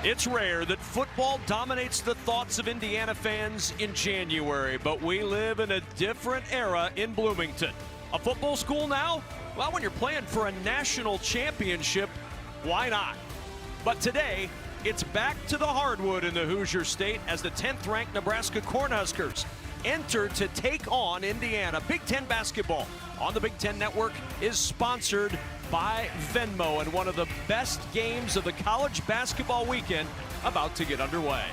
It's rare that football dominates the thoughts of Indiana fans in January, but we live in a different era in Bloomington. A football school now? Well, when you're playing for a national championship, why not? But today, it's back to the hardwood in the Hoosier State as the 10th-ranked Nebraska Cornhuskers enter to take on Indiana. Big Ten basketball on the Big Ten Network is sponsored by Venmo, and one of the best games of the college basketball weekend about to get underway.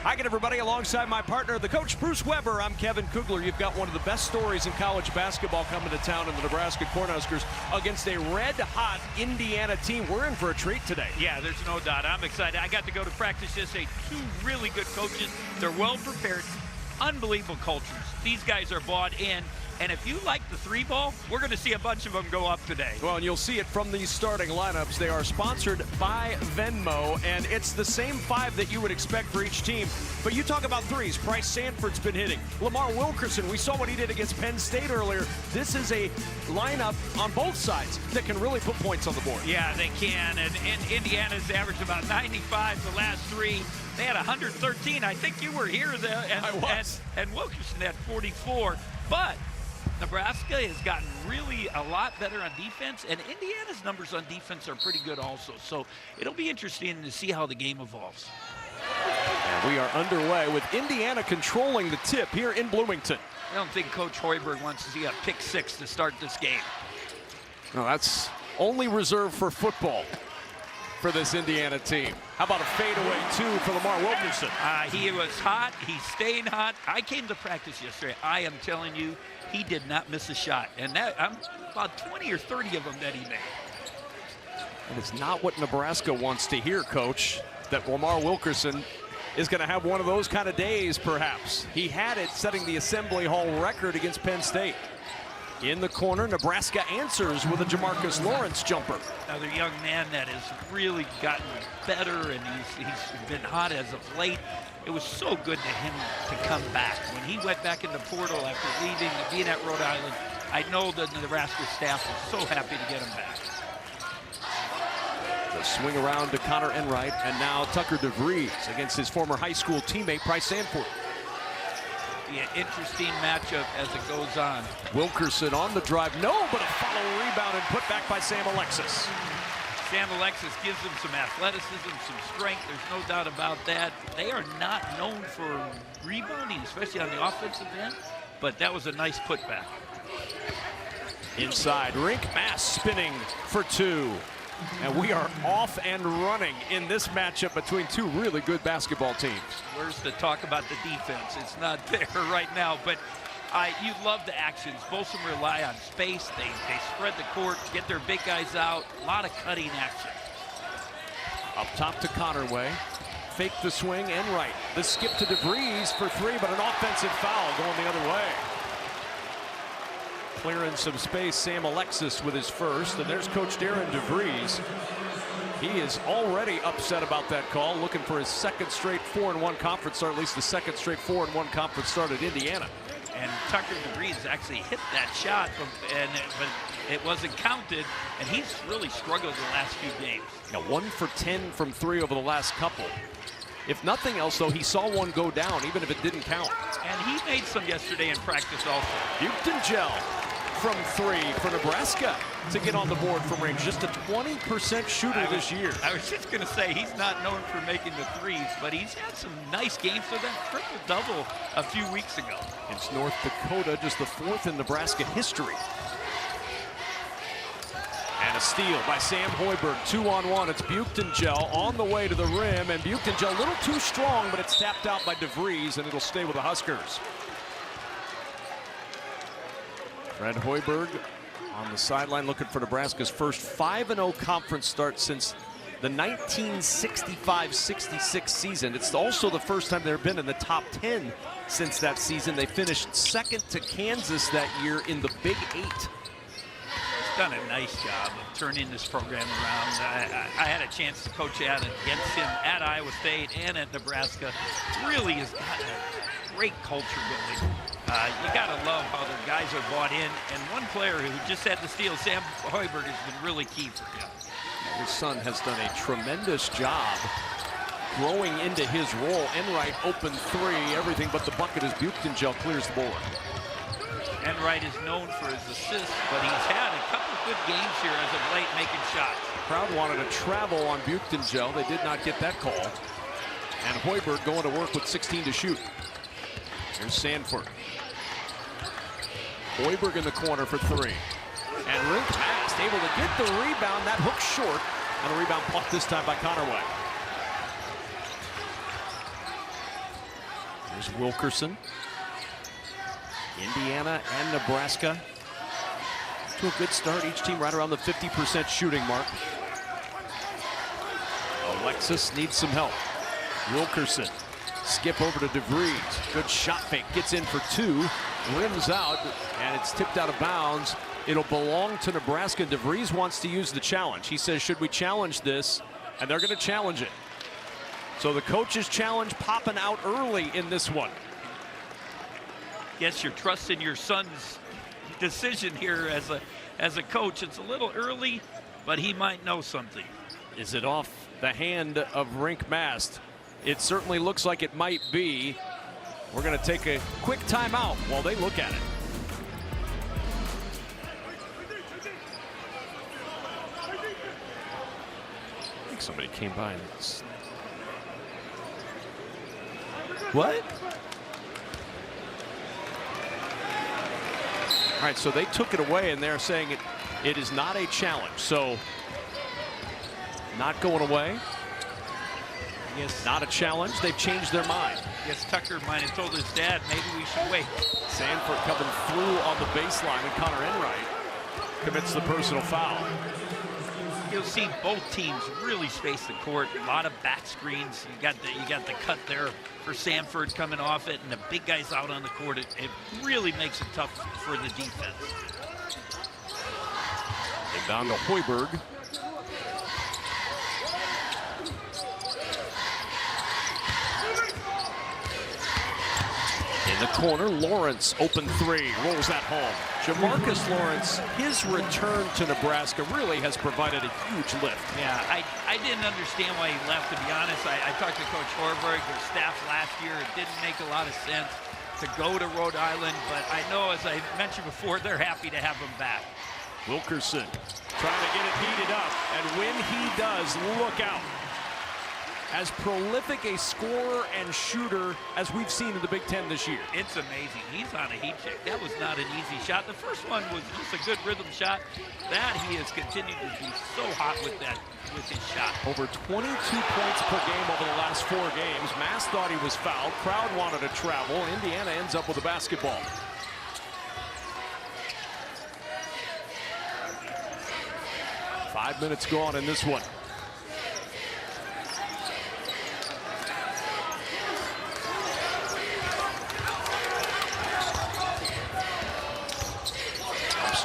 Hi again, everybody. Alongside my partner, the coach, Bruce Weber, I'm Kevin Kugler. You've got one of the best stories in college basketball coming to town in the Nebraska Cornhuskers against a red-hot Indiana team. We're in for a treat today. Yeah, there's no doubt. I'm excited. I got to go to practice yesterday. Two really good coaches. They're well prepared. Unbelievable cultures. These guys are bought in. And if you like the three ball, we're going to see a bunch of them go up today. Well, and you'll see it from these starting lineups. They are sponsored by Venmo, and it's the same five that you would expect for each team. But you talk about threes. Bryce Sanford's been hitting. Lamar Wilkerson, we saw what he did against Penn State earlier. This is a lineup on both sides that can really put points on the board. Yeah, they can. And Indiana's averaged about 95 the last three. They had 113. I think you were here, I was. And Wilkerson had 44. But Nebraska has gotten really a lot better on defense, and Indiana's numbers on defense are pretty good also. So it'll be interesting to see how the game evolves. And we are underway with Indiana controlling the tip here in Bloomington. I don't think Coach Hoiberg wants to see a pick six to start this game. No, that's only reserved for football for this Indiana team. How about a fadeaway, too, for Lamar Wilkerson? He was hot. He's staying hot. I came to practice yesterday. I am telling you, he did not miss a shot. And that, I'm about 20 or 30 of them that he made. And it's not what Nebraska wants to hear, Coach, that Lamar Wilkerson is going to have one of those kind of days, perhaps. He had it setting the Assembly Hall record against Penn State. In the corner, Nebraska answers with a Jamarcus Lawrence jumper. Another young man that has really gotten better, and he's been hot as of late. It was so good to him to come back. When he went back in the portal after leaving, being at Rhode Island, I know that the Nebraska staff was so happy to get him back. The swing around to Connor Enright, and now Tucker DeVries against his former high school teammate, Bryce Sanford. Be an interesting matchup as it goes on. Wilkerson on the drive, no, but a follow rebound and put back by Sam Alexis. Sam Alexis gives them some athleticism, some strength. There's no doubt about that. They are not known for rebounding, especially on the offensive end, but that was a nice putback. Inside, Rink Mass spinning for two. And we are off and running in this matchup between two really good basketball teams. Where's the talk about the defense? It's not there right now, but you love the actions. Both of them rely on space. They spread the court, get their big guys out. A lot of cutting action. Up top to Connerway. Fake the swing and right. The skip to DeVries for three, but an offensive foul going the other way. Clearing some space, Sam Alexis with his first, and there's Coach Darren DeVries. He is already upset about that call, looking for his second straight 4-1 conference start, at least the second straight 4-1 conference start at Indiana. And Tucker DeVries actually hit that shot, but it wasn't counted, and he's really struggled the last few games. Now 1 for 10 from three over the last couple. If nothing else, though, he saw one go down, even if it didn't count. And he made some yesterday in practice also. Buchtenjel from three for Nebraska to get on the board from range. Just a 20% shooter this year. I was just going to say, he's not known for making the threes, but he's had some nice games for them. Triple-double a few weeks ago. It's North Dakota, just the 4th in Nebraska history. And a steal by Sam Hoiberg, 2-on-1. It's Buchtenjel on the way to the rim, and Buchtenjel a little too strong, but it's tapped out by DeVries, and it'll stay with the Huskers. Fred Hoiberg on the sideline looking for Nebraska's first 5-0 conference start since the 1965-66 season. It's also the first time they've been in the top 10 since that season. They finished second to Kansas that year in the Big 8. Done a nice job of turning this program around. I had a chance to coach against him at Iowa State and at Nebraska. Really has got a great culture building. You got to love how their guys are bought in. And one player who just had the steal, Sam Hoiberg, has been really key for him. His son has done a tremendous job growing into his role. Enright open three, everything but the bucket as Buchtenjel clears the board. Enright is known for his assists, but he's had a couple of good games here as of late making shots. Crowd wanted to travel on Buchtenjel. They did not get that call. And Hoiberg going to work with 16 to shoot. Here's Sanford. Hoiberg in the corner for three. And Rink Mast able to get the rebound. That hook short. And a rebound plucked this time by Connerway. Here's Wilkerson. Indiana and Nebraska to a good start. Each team right around the 50% shooting mark. Alexis needs some help. Wilkerson. Skip over to DeVries. Good shot fake. Gets in for two. Rims out. And it's tipped out of bounds. It'll belong to Nebraska. DeVries wants to use the challenge. He says, should we challenge this? And they're going to challenge it. So the coach's challenge popping out early in this one. Yes, you're trusting your son's decision here as a coach. It's a little early, but he might know something. Is it off the hand of Rink Mast? It certainly looks like it might be. We're going to take a quick timeout while they look at it. I think somebody came by and what? All right, so they took it away, and they're saying it is not a challenge. So not going away. Yes. Not a challenge. They've changed their mind. Yes, Tucker might have told his dad maybe we should wait. Sanford coming through on the baseline, and Connor Enright commits the personal foul. You'll see both teams really space the court. A lot of back screens. You got the cut there for Sanford coming off it, and the big guys out on the court. It really makes it tough for the defense. And down to Hoiberg. In the corner, Lawrence open three, rolls that home. Jamarcus Lawrence, his return to Nebraska really has provided a huge lift. Yeah, I didn't understand why he left, to be honest. I talked to Coach Hoiberg, their staff last year. It didn't make a lot of sense to go to Rhode Island, but I know, as I mentioned before, they're happy to have him back. Wilkerson trying to get it heated up, and when he does, look out. As prolific a scorer and shooter as we've seen in the Big Ten this year. It's amazing. He's on a heat check. That was not an easy shot. The first one was just a good rhythm shot. That he has continued to be so hot with his shot. Over 22 points per game over the last 4 games. Mast thought he was fouled. Crowd wanted to travel. Indiana ends up with a basketball. Five minutes gone in this one.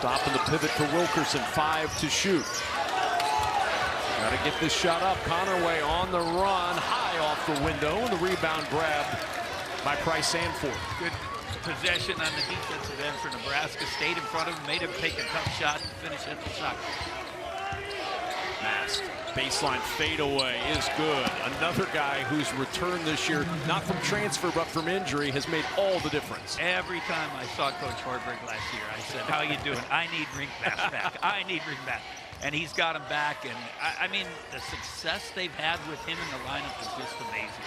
Stopping the pivot for Wilkerson, 5 to shoot. Got to get this shot up. Connerway on the run, high off the window, and the rebound grabbed by Price Sanford. Good possession on the defensive end for Nebraska. Stayed in front of him, made him take a tough shot, and finish at the shot. Mast, baseline fadeaway is good. Another guy who's returned this year, not from transfer, but from injury, has made all the difference. Every time I saw Coach Hoiberg last year, I said, how you doing? I need Rink Mast back. I need Rink Mast. And he's got him back. And I mean, the success they've had with him in the lineup is just amazing.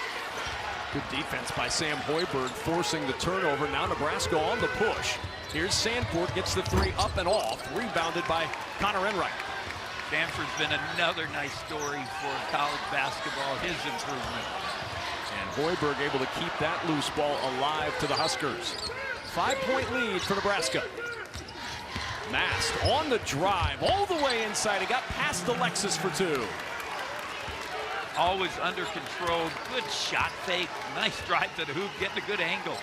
Good defense by Sam Hoiberg, forcing the turnover. Now Nebraska on the push. Here's Sanford, gets the three up and off, rebounded by Connor Enright. Sanford's been another nice story for college basketball, his improvement. And Hoiberg able to keep that loose ball alive to the Huskers. 5-point lead for Nebraska. Mast on the drive, all the way inside. He got past Alexis for two. Always under control, good shot fake, nice drive to the hoop, getting a good angle.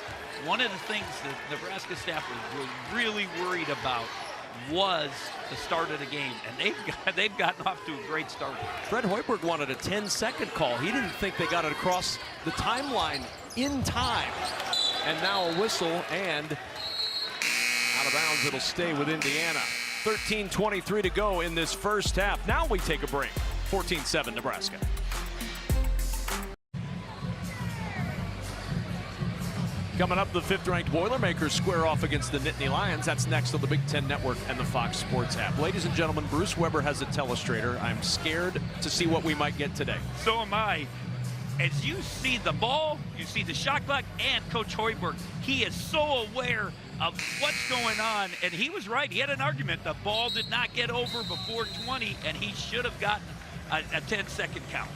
One of the things that Nebraska staff was really worried about was the start of the game, and they've gotten off to a great start. Fred Hoiberg wanted a 10-second call. He didn't think they got it across the timeline in time. And now a whistle, and out of bounds. It'll stay with Indiana. 13:23 to go in this first half. Now we take a break. 14-7 Nebraska. Coming up, the 5th-ranked Boilermakers square off against the Nittany Lions. That's next on the Big Ten Network and the Fox Sports app. Ladies and gentlemen, Bruce Weber has a telestrator. I'm scared to see what we might get today. So am I. As you see the ball, you see the shot clock, and Coach Hoiberg, he is so aware of what's going on, and he was right. He had an argument. The ball did not get over before 20, and he should have gotten a 10-second count.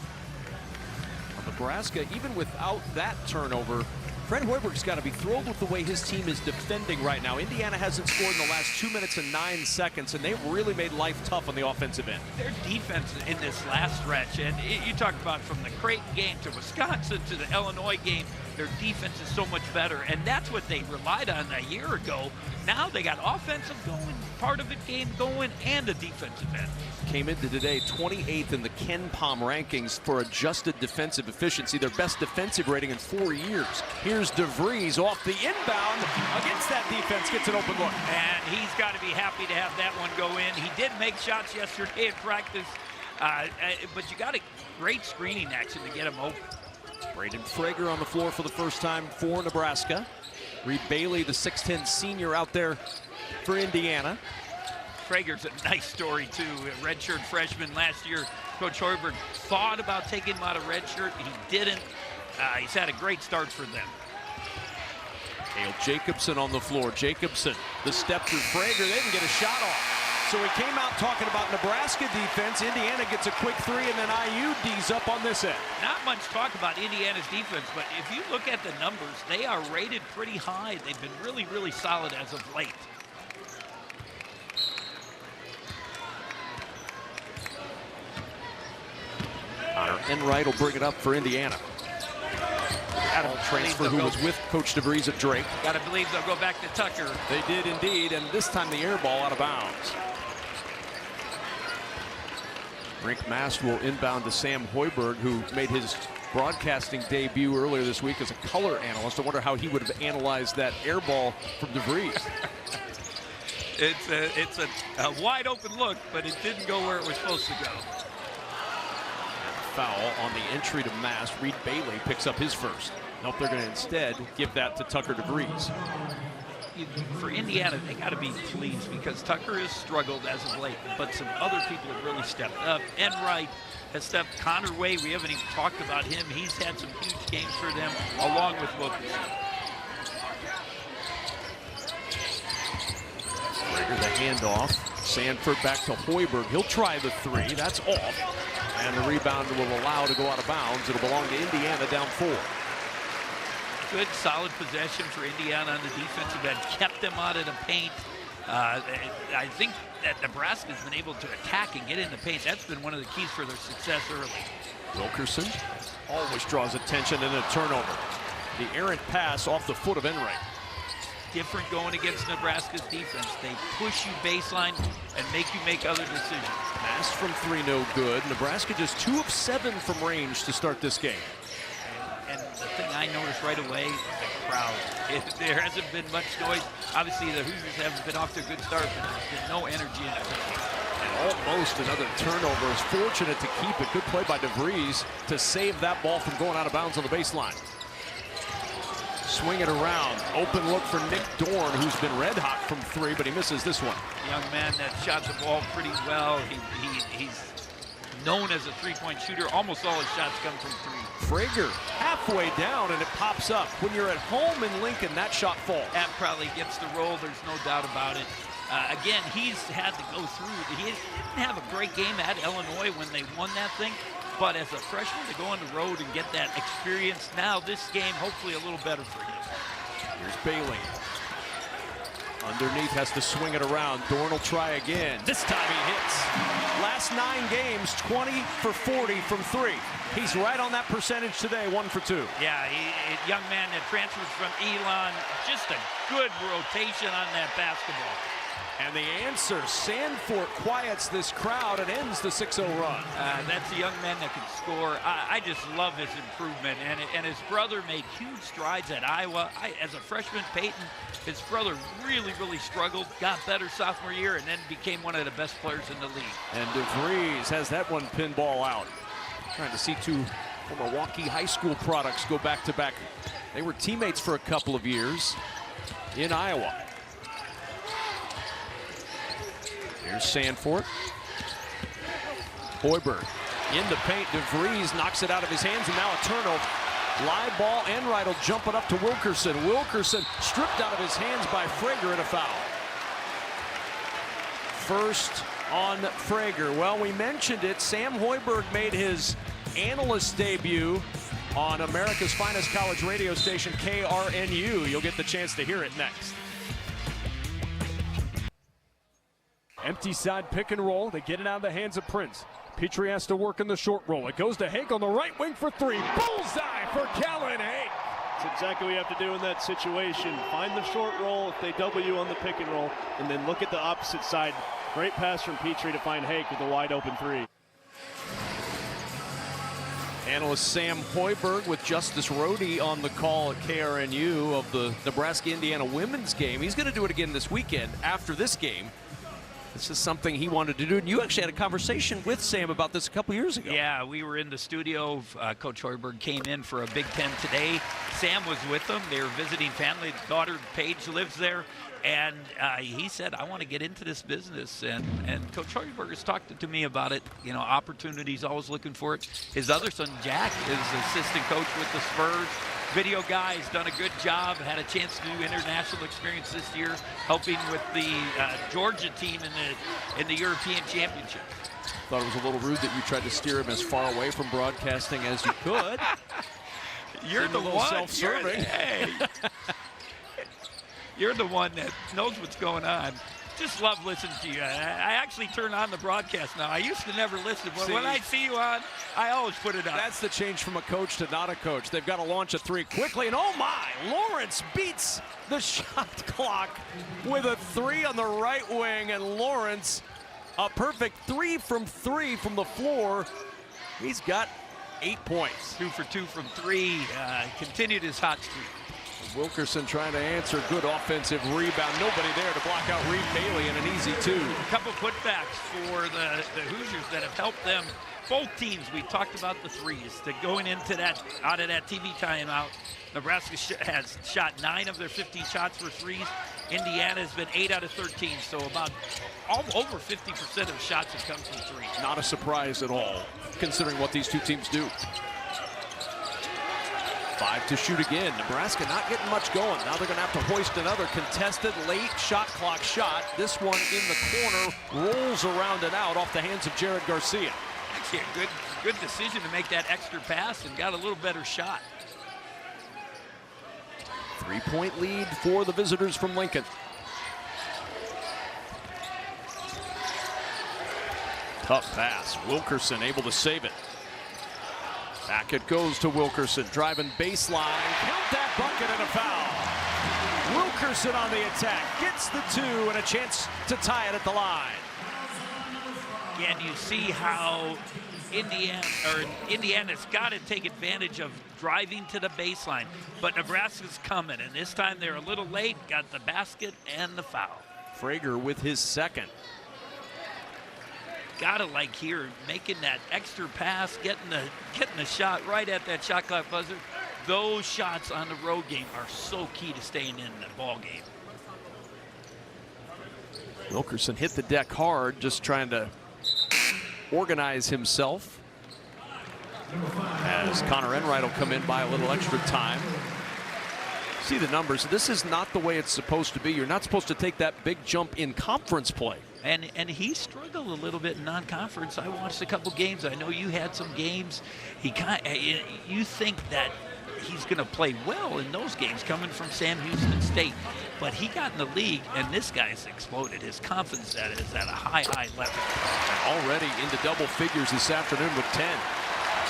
Nebraska, even without that turnover, Fred Hoiberg's got to be thrilled with the way his team is defending right now. Indiana hasn't scored in the last 2 minutes and 9 seconds, and they've really made life tough on the offensive end. Their defense in this last stretch, and you talk about from the Creighton game to Wisconsin to the Illinois game, their defense is so much better, and that's what they relied on a year ago. Now they got offensive going, part of it game going, and the defensive end. Came into today 28th in the Ken Palm rankings for adjusted defensive efficiency, their best defensive rating in 4 years. Here's DeVries off the inbound against that defense, gets an open look. And he's got to be happy to have that one go in. He did make shots yesterday in practice, but you got a great screening action to get him open. Braden Frager on the floor for the first time for Nebraska. Reed Bailey, the 6'10 senior, out there for Indiana. Frager's a nice story, too. A redshirt freshman last year. Coach Hoiberg thought about taking him out of redshirt. He didn't. He's had a great start for them. Cale Jacobson on the floor. Jacobson, the step through Frager. They didn't get a shot off. So he came out talking about Nebraska defense. Indiana gets a quick three, and then IU D's up on this end. Not much talk about Indiana's defense, but if you look at the numbers, they are rated pretty high. They've been really, really solid as of late. Connor Enright will bring it up for Indiana. Adam transfer who was with Coach DeVries at Drake. Got to believe they'll go back to Tucker. They did indeed, and this time the air ball out of bounds. Rick Mast will inbound to Sam Hoiberg, who made his broadcasting debut earlier this week as a color analyst. I wonder how he would have analyzed that air ball from DeVries. It's a wide open look, but it didn't go where it was supposed to go. Foul on the entry to Mast. Reed Bailey picks up his first. Nope, they're going to instead give that to Tucker DeVries. For Indiana, they got to be pleased because Tucker has struggled as of late, but some other people have really stepped up. Enright has stepped. Connor Way, we haven't even talked about him. He's had some huge games for them, along with Wilkerson. Frager the handoff. Sanford back to Hoiberg. He'll try the three. That's off. And the rebound will allow to go out of bounds. It'll belong to Indiana, down 4. Good, solid possession for Indiana on the defensive end. Kept them out of the paint. I think that Nebraska's been able to attack and get in the paint. That's been one of the keys for their success early. Wilkerson always draws attention and a turnover. The errant pass off the foot of Enright. Different going against Nebraska's defense. They push you baseline and make you make other decisions. Mast from 3, no good. Nebraska just 2 of 7 from range to start this game. And the thing I noticed right away, the crowd. There hasn't been much noise. Obviously, the Hoosiers haven't been off to a good start, but there's been no energy in it. And almost another turnover. Is fortunate to keep it. Good play by DeVries to save that ball from going out of bounds on the baseline. Swing it around. Open look for Nick Dorn, who's been red hot from 3, but he misses this one. Young man that shot the ball pretty well. He's known as a three-point shooter. Almost all his shots come from 3. Frager halfway down, and it pops up. When you're at home in Lincoln, that shot falls. That probably gets the roll. There's no doubt about it. Again, he's had to go through. He didn't have a great game at Illinois when they won that thing. But as a freshman, to go on the road and get that experience, now this game hopefully a little better for him. Here's Bailey. Underneath, has to swing it around. Dorn will try again. This time he hits. Last 9 games, 20 for 40 from 3. He's right on that percentage today, 1 for 2. Yeah, a young man that transferred from Elon. Just a good rotation on that basketball. And the answer, Sanford quiets this crowd and ends the 6-0 run. That's a young man that can score. I just love his improvement. And his brother made huge strides at Iowa. As a freshman, Peyton, his brother really struggled, got better sophomore year, and then became one of the best players in the league. And DeVries has that one pinball out. Trying to see two Milwaukee high school products go back-to-back. They were teammates for a couple of years in Iowa. Here's Sanford. Hoiberg in the paint. DeVries knocks it out of his hands, and now a turnover. Live ball, Enright jumping up to Wilkerson. Wilkerson stripped out of his hands by Frager and a foul. First on Frager. Well, we mentioned it. Sam Hoiberg made his analyst debut on America's finest college radio station, KRNU. You'll get the chance to hear it next. Empty side pick and roll. They get it out of the hands of Prince. Petrie has to work in the short roll. It goes to Hake on the right wing for three. Bullseye for Callan Hake. That's exactly what you have to do in that situation. Find the short roll if they double you on the pick and roll, and then look at the opposite side. Great pass from Petrie to find Hake with a wide open three. Analyst Sam Hoiberg with Justice Rohde on the call at KRNU of the Nebraska-Indiana women's game. He's going to do it again this weekend after this game. This is something he wanted to do, and you actually had a conversation with Sam about this a couple years ago. Yeah, we were in the studio. Coach Hoiberg came in for a Big Ten today. Sam was with them. They were visiting family. Daughter Paige lives there, and he said, I want to get into this business. And Coach Hoiberg has talked to me about it. You know, opportunities, always looking for it. His other son, Jack, is assistant coach with the Spurs. Video guy, has done a good job, had a chance to do international experience this year, helping with the Georgia team in the European Championship. Thought it was a little rude that you tried to steer him as far away from broadcasting as you could. You're the one. Self-serving. You're the one that knows what's going on. Just love listening to you. I actually turn on the broadcast now. I used to never listen, but when I see you on, I always put it on. That's the change from a coach to not a coach. They've got to launch a three quickly, and oh my, Lawrence beats the shot clock with a three on the right wing, and Lawrence, a perfect 3 from 3 from the floor. He's got 8 points. 2 for 2 from 3, continued his hot streak. Wilkerson trying to answer, good offensive rebound. Nobody there to block out Reed Bailey and an easy 2. A couple putbacks for the Hoosiers that have helped them. Both teams, we talked about the threes. To going into that, out of that TV timeout, Nebraska has shot 9 of their 15 shots for threes. Indiana has been 8 out of 13, so about over 50% of shots have come from threes. Not a surprise at all, considering what these two teams do. 5 to shoot again. Nebraska not getting much going. Now they're going to have to hoist another contested late shot clock shot. This one in the corner, rolls around and out off the hands of Jared Garcia. Actually a good decision to make that extra pass and got a little better shot. 3-point lead for the visitors from Lincoln. Tough pass. Wilkerson able to save it. Back it goes to Wilkerson, driving baseline. Count that bucket and a foul. Wilkerson on the attack, gets the 2 and a chance to tie it at the line. And you see how Indiana's got to take advantage of driving to the baseline, but Nebraska's coming, and this time they're a little late, got the basket and the foul. Frager with his second. Gotta like here, making that extra pass, getting the shot right at that shot clock buzzer. Those shots on the road game are so key to staying in the ball game. Wilkerson hit the deck hard, just trying to organize himself. As Connor Enright will come in by a little extra time. See the numbers. This is not the way it's supposed to be. You're not supposed to take that big jump in conference play. And he struggled a little bit in non-conference. I watched a couple games. I know you had some games. You think that he's going to play well in those games coming from Sam Houston State. But he got in the league, and this guy's exploded. His confidence is at a high level. Already into double figures this afternoon with 10.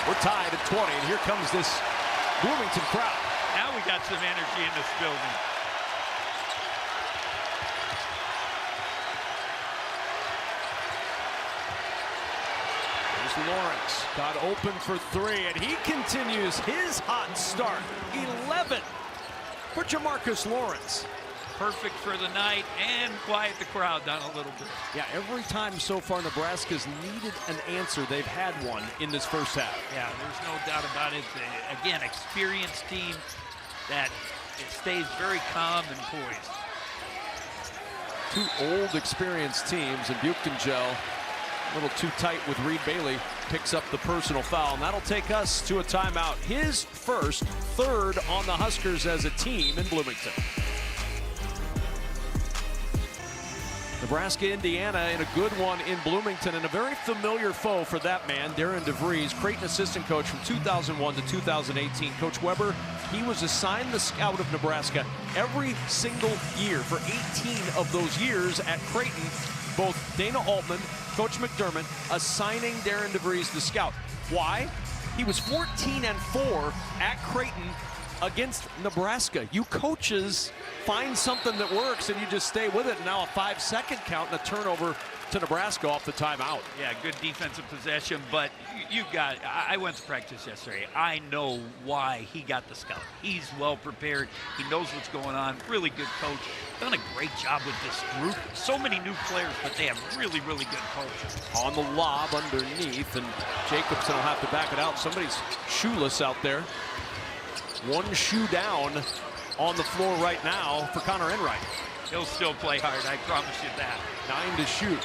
We're tied at 20, and here comes this Bloomington crowd. Now we got some energy in this building. Lawrence got open for three, and he continues his hot start. 11 for Jamarcus Lawrence. Perfect for the night and quiet the crowd down a little bit. Yeah, every time so far Nebraska's needed an answer, they've had one in this first half. Yeah, there's no doubt about it. Again, experienced team that it stays very calm and poised. Two old, experienced teams, and Bloomington a little too tight with Reed Bailey. Picks up the personal foul, and that'll take us to a timeout. His first, third on the Huskers as a team in Bloomington. Nebraska, Indiana in a good one in Bloomington, and a very familiar foe for that man, Darren DeVries, Creighton assistant coach from 2001 to 2018. Coach Weber, he was assigned the scout of Nebraska every single year for 18 of those years at Creighton. Both Dana Altman, Coach McDermott, assigning Darren DeVries the scout. Why? He was 14-4 at Creighton against Nebraska. You coaches find something that works and you just stay with it. Now a 5-second count and a turnover to Nebraska off the timeout. Yeah, good defensive possession, but I went to practice yesterday. I know why he got the scout. He's well prepared. He knows what's going on. Really good coach. Done a great job with this group. So many new players, but they have really, really good coaches. On the lob underneath, and Jacobson will have to back it out. Somebody's shoeless out there. One shoe down on the floor right now for Connor Enright. He'll still play hard, I promise you that. 9 to shoot.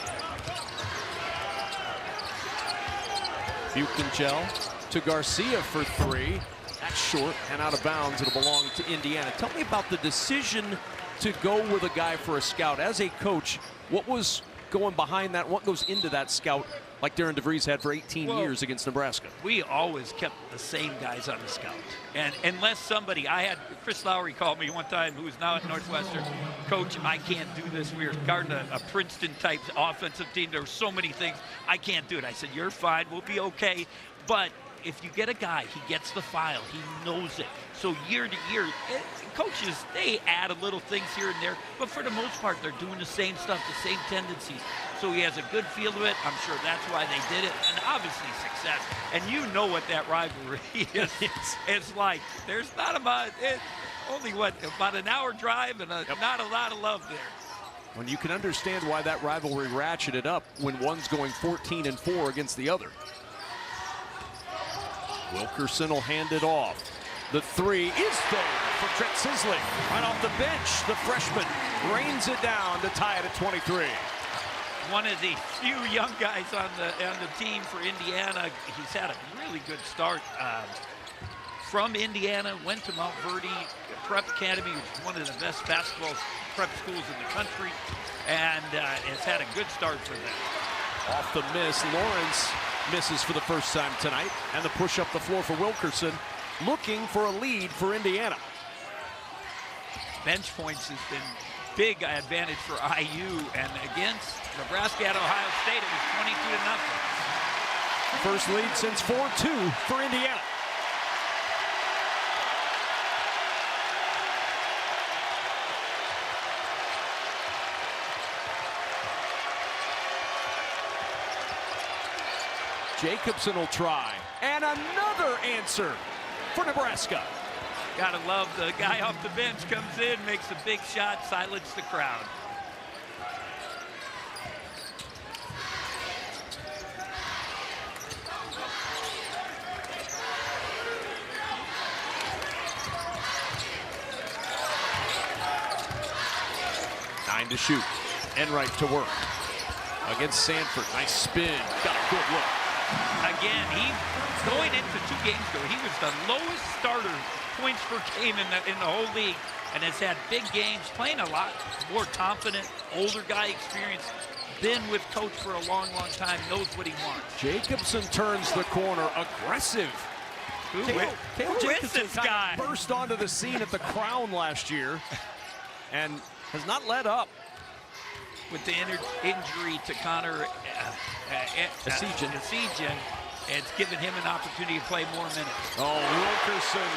Buchengel to Garcia for three. That's short and out of bounds. It'll belong to Indiana. Tell me about the decision to go with a guy for a scout. As a coach, what was going behind that? What goes into that scout like Darren DeVries had for 18 years against Nebraska? We always kept the same guys on the scout. And unless somebody, I had Chris Lowry called me one time, who is now at Northwestern. Coach, I can't do this. We were guarding a Princeton-type offensive team. There were so many things. I can't do it. I said, you're fine. We'll be okay. But if you get a guy, he gets the file. He knows it. So year to year, coaches, they add a little things here and there. But for the most part, they're doing the same stuff, the same tendencies. So he has a good feel of it. I'm sure that's why they did it. And obviously success. And you know what that rivalry is. It's like, there's not about, only what, about an hour drive and not a lot of love there. When you can understand why that rivalry ratcheted up when one's going 14-4 against the other. Wilkerson will hand it off. The three is there for Trent Sisley. Right off the bench, the freshman rains it down to tie it at 23. One of the few young guys on the team for Indiana. He's had a really good start. From Indiana, went to Mount Verdi Prep Academy, which is one of the best basketball prep schools in the country, and has had a good start for them. Off the miss, Lawrence misses for the first time tonight, and the push up the floor for Wilkerson, looking for a lead for Indiana. Bench points has been big advantage for IU, and against Nebraska at Ohio State, it was 22-0. First lead since 4-2 for Indiana. Jacobson will try, and another answer for Nebraska. Gotta love the guy off the bench comes in, makes a big shot, silence the crowd. Nine to shoot. Enright to work against Sanford. Nice spin. Got a good look. Again, going into 2 games ago, he was the lowest starter points per game in the whole league, and has had big games, playing a lot more confident, older guy experience, been with coach for a long, long time, knows what he wants. Jacobson turns the corner, aggressive. Who is this guy? Burst onto the scene at the Crown last year and has not let up. With the injury to Connor Esijan, it's given him an opportunity to play more minutes. Oh, Wilkerson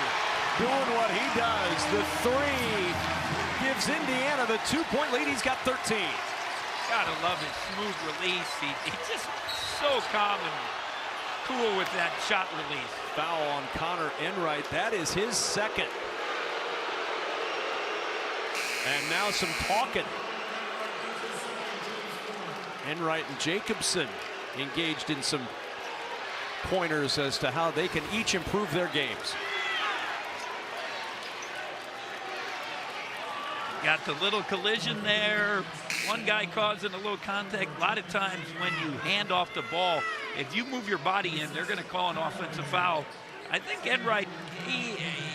doing what he does. The three gives Indiana the 2-point lead. He's got 13. Gotta love his smooth release. He's just so calm and cool with that shot release. Foul on Connor Enright. That is his second. And now some talking. Enright and Jacobson engaged in some pointers as to how they can each improve their games. Got the little collision there. One guy causing a little contact. A lot of times when you hand off the ball, if you move your body in, they're going to call an offensive foul. I think Enright,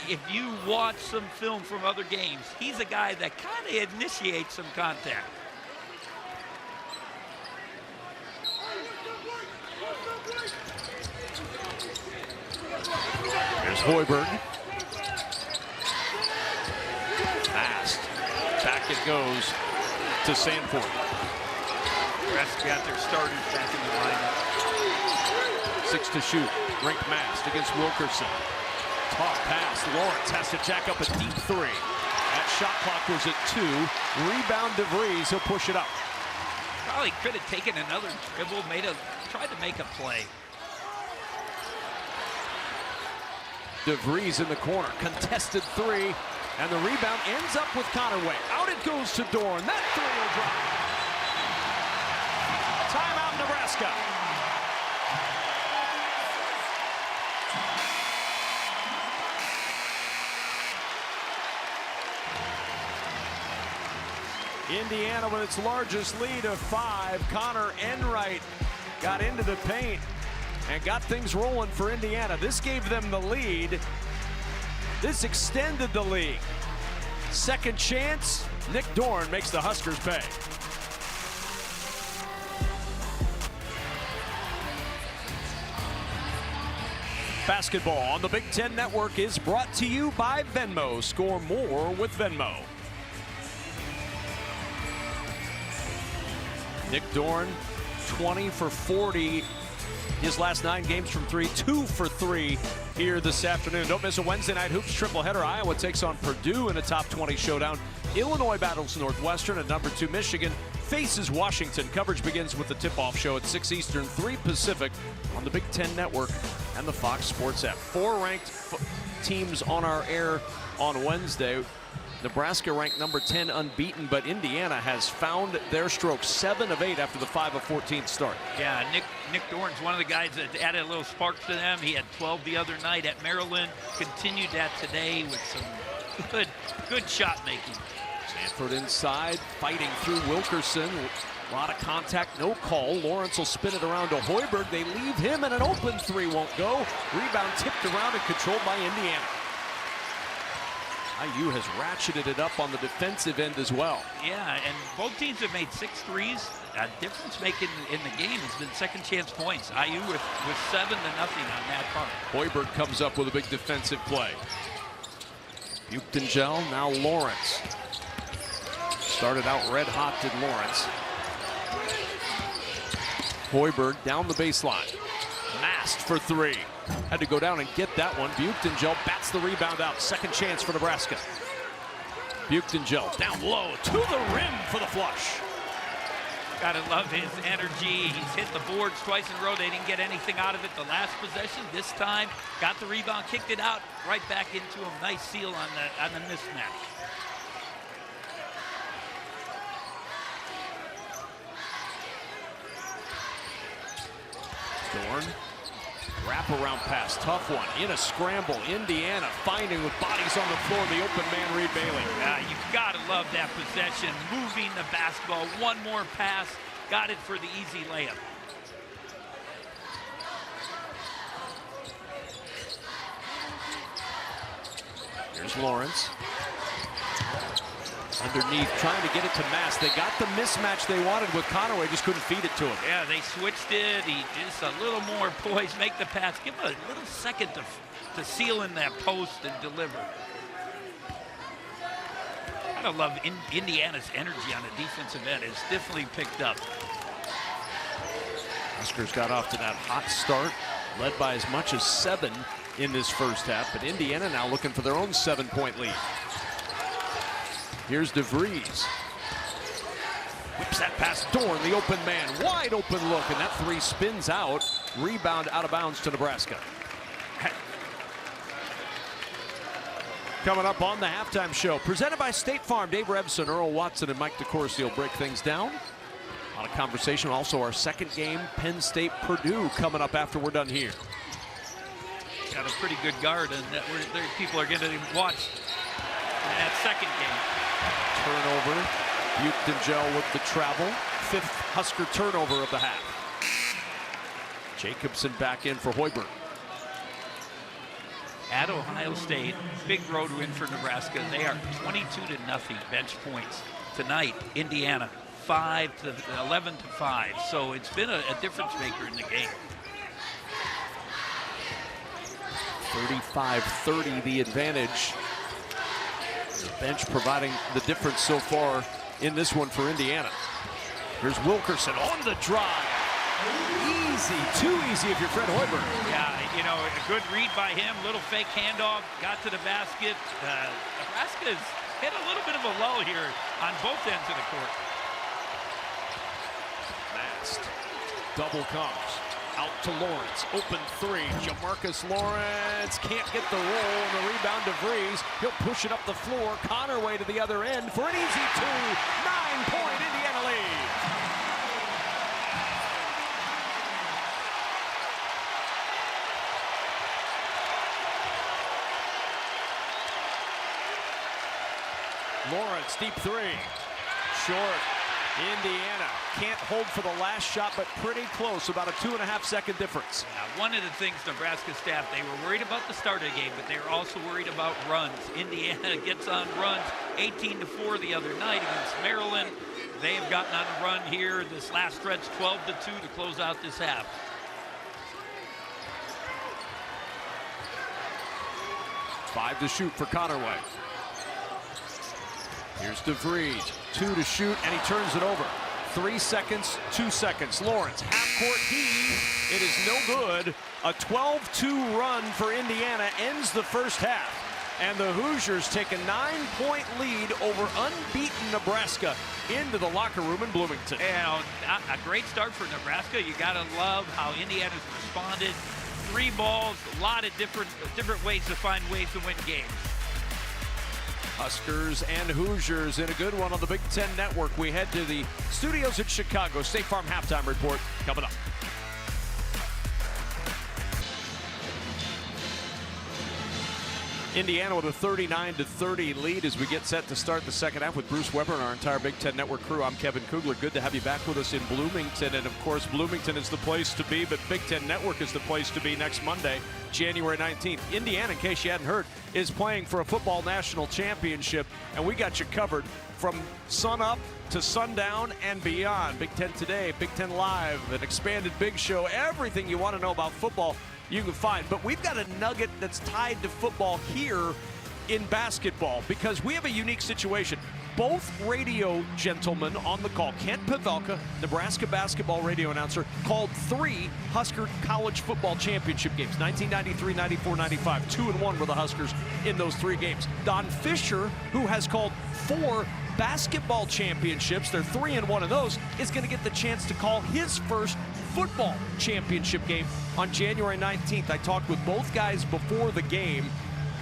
if you watch some film from other games, he's a guy that kind of initiates some contact. Here's Hoiberg. Fast. Back it goes to Sanford. Nebraska got their starters back in the lineup. 6 to shoot. Rink Mast against Wilkerson. Tough pass. Lawrence has to jack up a deep 3. That shot clock was at 2. Rebound DeVries. He'll push it up. Probably could have taken another dribble, tried to make a play. DeVries in the corner. Contested 3. And the rebound ends up with Conaway. Out it goes to Dorn. That 3 will drop. Timeout, Nebraska. Indiana with its largest lead of 5. Connor Enright got into the paint and got things rolling for Indiana. This gave them the lead. This extended the lead. Second chance. Nick Dorn makes the Huskers pay. Basketball on the Big Ten Network is brought to you by Venmo. Score more with Venmo. Nick Dorn, 20 for 40. His last 9 games from 3, 2 for 3 here this afternoon. Don't miss a Wednesday night hoops triple header. Iowa takes on Purdue in a top 20 showdown. Illinois battles Northwestern, and number 2 Michigan faces Washington. Coverage begins with the tip-off show at 6 Eastern, 3 Pacific on the Big Ten Network and the Fox Sports app. 4 ranked teams on our air on Wednesday. Nebraska ranked number 10 unbeaten, but Indiana has found their stroke. 7 of 8 after the 5 of 14 start. Yeah, Nick Dorn's one of the guys that added a little spark to them. He had 12 the other night at Maryland. Continued that today with some good shot making. Sanford inside, fighting through Wilkerson. A lot of contact, no call. Lawrence will spin it around to Hoiberg. They leave him, and an open 3 won't go. Rebound tipped around and controlled by Indiana. IU has ratcheted it up on the defensive end as well. Yeah, and both teams have made 6 threes. Difference making in the game has been second chance points. IU with 7-0 on that part. Hoiberg comes up with a big defensive play. Buchtengel, now Lawrence. Started out red hot, did Lawrence. Hoiberg down the baseline. Mast for 3. Had to go down and get that one. Buchtengel bats the rebound out. Second chance for Nebraska. Buchtengel down low to the rim for the flush. Gotta love his energy. He's hit the boards twice in a row. They didn't get anything out of it the last possession. This time, got the rebound, kicked it out, right back into him. Nice seal on the mismatch. Dorn. Wraparound pass, tough one, in a scramble. Indiana finding with bodies on the floor the open man, Reed Bailey. You gotta love that possession, moving the basketball. One more pass, got it for the easy layup. Here's Lawrence. Underneath, trying to get it to Mast. They got the mismatch they wanted with Conaway, just couldn't feed it to him. Yeah, they switched it. He just a little more poised, make the pass. Give him a little second to seal in that post and deliver. I love Indiana's energy on the defensive end. It's definitely picked up. Huskers got off to that hot start, led by as much as 7 in this first half, but Indiana now looking for their own 7-point lead. Here's DeVries. Whips that past Dorn, the open man. Wide open look, and that 3 spins out. Rebound out of bounds to Nebraska. Coming up on the halftime show, presented by State Farm, Dave Rebson, Earl Watson, and Mike DeCourcy will break things down. A lot of conversation. Also, our second game, Penn State Purdue, coming up after we're done here. Got a pretty good guard, and people are going to watch that second game. Turnover. Buchton with the travel. 5th Husker turnover of the half. Jacobson back in for Hoiberg. At Ohio State, big road win for Nebraska. They are 22-0 bench points. Tonight, Indiana, 11-5. So it's been a difference maker in the game. 35-30 the advantage. The bench providing the difference so far in this one for Indiana. Here's Wilkerson on the drive. Easy, too easy if you're Fred Hoiberg. Yeah, you know, a good read by him, little fake handoff, got to the basket. Nebraska's hit a little bit of a lull here on both ends of the court. Mast, double comes, out to Lawrence, open 3. Jamarcus Lawrence can't get the roll, and the rebound to Vries. He'll push it up the floor, Connerway to the other end for an easy 2. 9-point Indiana lead. Lawrence, deep 3. Short. Indiana can't hold for the last shot, but pretty close, about a 2.5-second difference. Yeah, one of the things Nebraska staff, they were worried about the start of the game, but they were also worried about runs. Indiana gets on runs, 18-4 the other night against Maryland. They have gotten on a run here this last stretch, 12-2 to close out this half. Five to shoot for Connerway. Here's DeVries, 2 to shoot, and he turns it over. 3 seconds, 2 seconds. Lawrence, half-court heave. It is no good. A 12-2 run for Indiana ends the first half. And the Hoosiers take a 9-point lead over unbeaten Nebraska into the locker room in Bloomington. And a great start for Nebraska. You got to love how Indiana's responded. 3 balls, a lot of different ways to find ways to win games. Huskers and Hoosiers in a good one on the Big Ten Network. We head to the studios in Chicago. State Farm halftime report coming up. Indiana with a 39-30 lead as we get set to start the second half with Bruce Weber and our entire Big Ten Network crew. I'm Kevin Kugler. Good to have you back with us in Bloomington. And, of course, Bloomington is the place to be, but Big Ten Network is the place to be next Monday, January 19th. Indiana, in case you hadn't heard, is playing for a football national championship, and we got you covered from sun up to sundown and beyond. Big Ten Today, Big Ten Live, an expanded Big Show, everything you want to know about football you can find. But we've got a nugget that's tied to football here in basketball because we have a unique situation. Both radio gentlemen on the call, Kent Pavelka, Nebraska basketball radio announcer, called 3 Husker college football championship games, 1993, 94, 95. 2-1 were the Huskers in those 3 games. Don Fisher, who has called 4 basketball championships, they're 3-1 in those, is going to get the chance to call his first football championship game on January 19th. I talked with both guys before the game.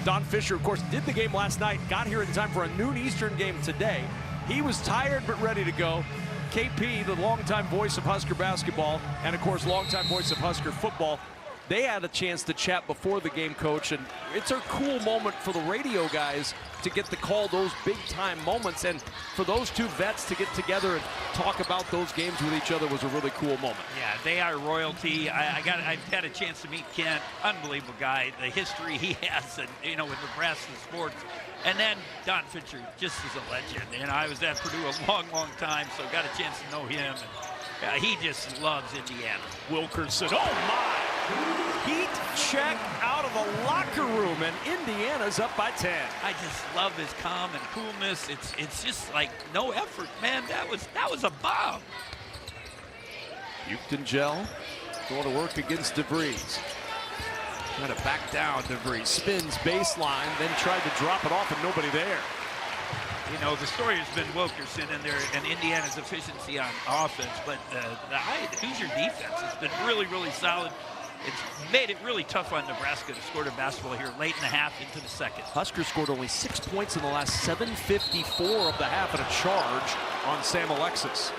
Don Fisher, of course, did the game last night, got here in time for a noon Eastern game today. He was tired but ready to go. KP, the longtime voice of Husker basketball, and of course, longtime voice of Husker football, they had a chance to chat before the game, Coach, and it's a cool moment for the radio guys to get to call those big-time moments, and for those 2 vets to get together and talk about those games with each other was a really cool moment. Yeah, they are royalty. I've had a chance to meet Kent, unbelievable guy, the history he has, and with Nebraska sports. And then Don Fisher, just as a legend. And I was at Purdue a long, long time, so got a chance to know him. And he just loves Indiana. Wilkerson, oh my! Heat check out of the locker room, and Indiana's up by 10. I just love his calm and coolness. It's just like no effort, man. That was a bomb. Buchton going to work against DeVries. Trying to back down. DeVries spins baseline, then tried to drop it off, and nobody there. You know, the story has been Wilkerson and Indiana's efficiency on offense, but the Hoosier defense has been really, really solid. It's made it really tough on Nebraska to score the basketball here late in the half into the second. Huskers scored only 6 points in the last 7:54 of the half and a charge on Sam Alexis.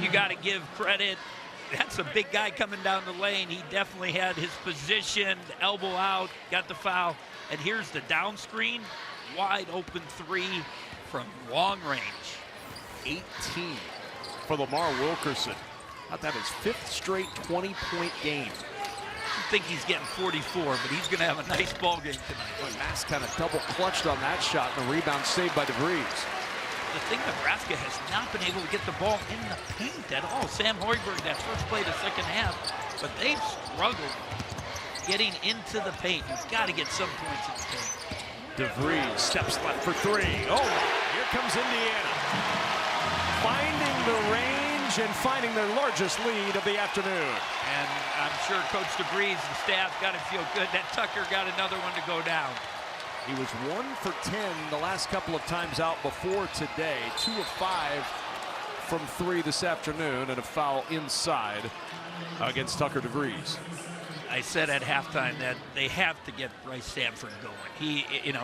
You got to give credit. That's a big guy coming down the lane. He definitely had his position, elbow out, got the foul. And here's the down screen, wide open three from long range. 18 for Lamar Wilkerson. About to have his 5th straight 20-point game. I think he's getting 44, but he's going to have a nice ball game tonight. Boy, Mass kind of double clutched on that shot, and the rebound saved by DeVries. The thing, Nebraska has not been able to get the ball in the paint at all. Sam Hoiberg, that first play of the second half, but they've struggled getting into the paint. You've got to get some points in the paint. DeVries steps left for 3. Oh, here comes Indiana. Finding the range and finding their largest lead of the afternoon. And I'm sure Coach DeVries and staff got to feel good that Tucker got another one to go down. He was 1 for 10 the last couple of times out before today. 2 of 5 from 3 this afternoon, and a foul inside against Tucker DeVries. I said at halftime that they have to get Bryce Sanford going.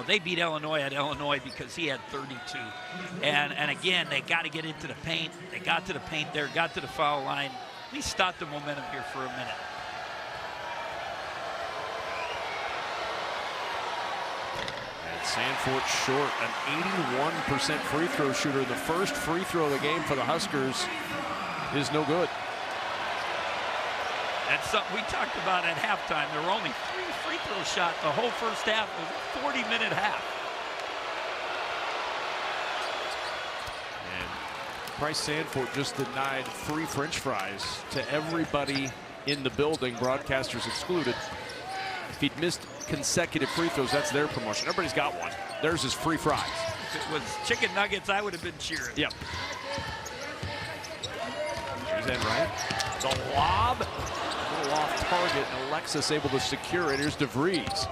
They beat Illinois at Illinois because he had 32. And again, they got to get into the paint. They got to the paint there, got to the foul line. At least stop the momentum here for a minute. Sanford short, an 81% free throw shooter. The first free throw of the game for the Huskers is no good. That's something we talked about at halftime. There were only 3 free throw shots the whole first half. It was a 40-minute half. And Bryce Sanford just denied free French fries to everybody in the building, broadcasters excluded. If he'd missed consecutive free throws, that's their promotion. Everybody's got one. There's his free fries. If it was chicken nuggets, I would have been cheering. Yep. Here's Enright. The lob. A little off target, and Alexis able to secure it. Here's DeVries.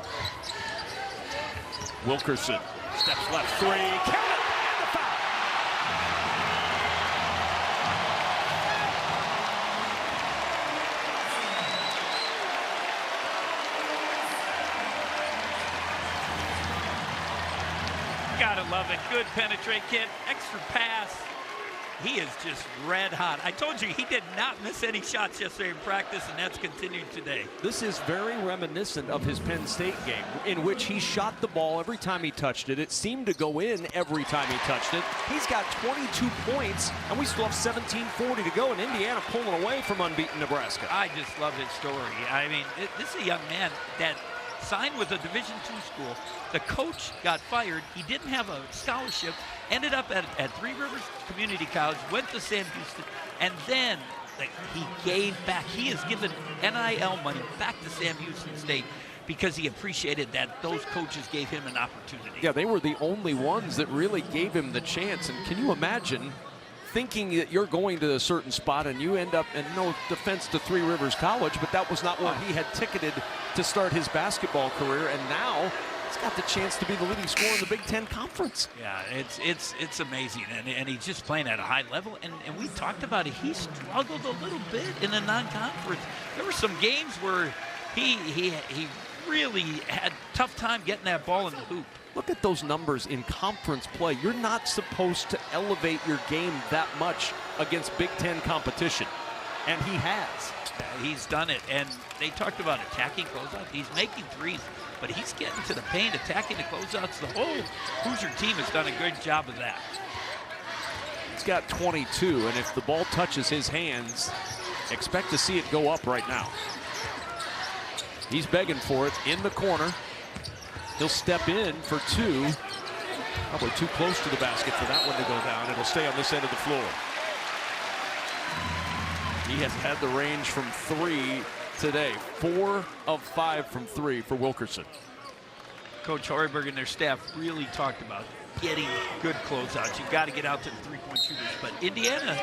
Wilkerson steps left 3. Count it! And the foul. Gotta love it. Good penetrate kid. Extra pass. He is just red hot. I told you he did not miss any shots yesterday in practice, and that's continued today. This is very reminiscent of his Penn State game, in which he shot the ball every time he touched it. It seemed to go in every time he touched it. He's got 22 points, and we still have 17:40 to go, and Indiana pulling away from unbeaten Nebraska. I just love his story. I mean, this is a young man that signed with a Division II school. The coach got fired. He didn't have a scholarship. Ended up at Three Rivers Community College, went to Sam Houston, and then he gave back. He has given NIL money back to Sam Houston State because he appreciated that those coaches gave him an opportunity. Yeah, they were the only ones that really gave him the chance. And can you imagine thinking that you're going to a certain spot and you end up, and no defense to Three Rivers College, but that was not where he had ticketed to start his basketball career, and now he's got the chance to be the leading scorer in the Big Ten Conference. Yeah, it's amazing, and he's just playing at a high level, and we talked about it. He struggled a little bit in the non-conference. There were some games where he really had a tough time getting that ball in the hoop. Look at those numbers in conference play. You're not supposed to elevate your game that much against Big Ten competition, and he has. He's done it, and they talked about attacking closeouts. He's making threes, but he's getting to the paint, attacking the closeouts. The whole Hoosier team has done a good job of that. He's got 22, and if the ball touches his hands, expect to see it go up right now. He's begging for it in the corner. He'll step in for 2. Probably too close to the basket for that one to go down. It'll stay on this end of the floor. He has had the range from 3 today. 4 of 5 from 3 for Wilkerson. Coach Hoiberg and their staff really talked about getting good closeouts. You've got to get out to the three-point shooters. But Indiana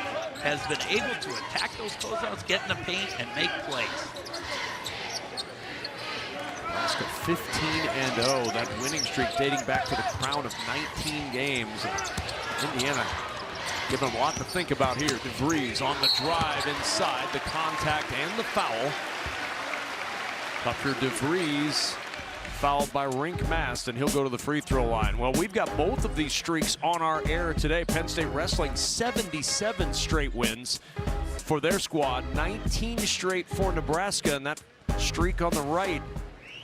has been able to attack those closeouts, get in the paint, and make plays. Nebraska 15-0. That winning streak dating back to the crown of 19 games. Indiana giving a lot to think about here. DeVries on the drive inside, the contact and the foul. Tucker DeVries fouled by Rink Mast, and he'll go to the free throw line. Well, we've got both of these streaks on our air today. Penn State Wrestling 77 straight wins for their squad, 19 straight for Nebraska, and that streak on the right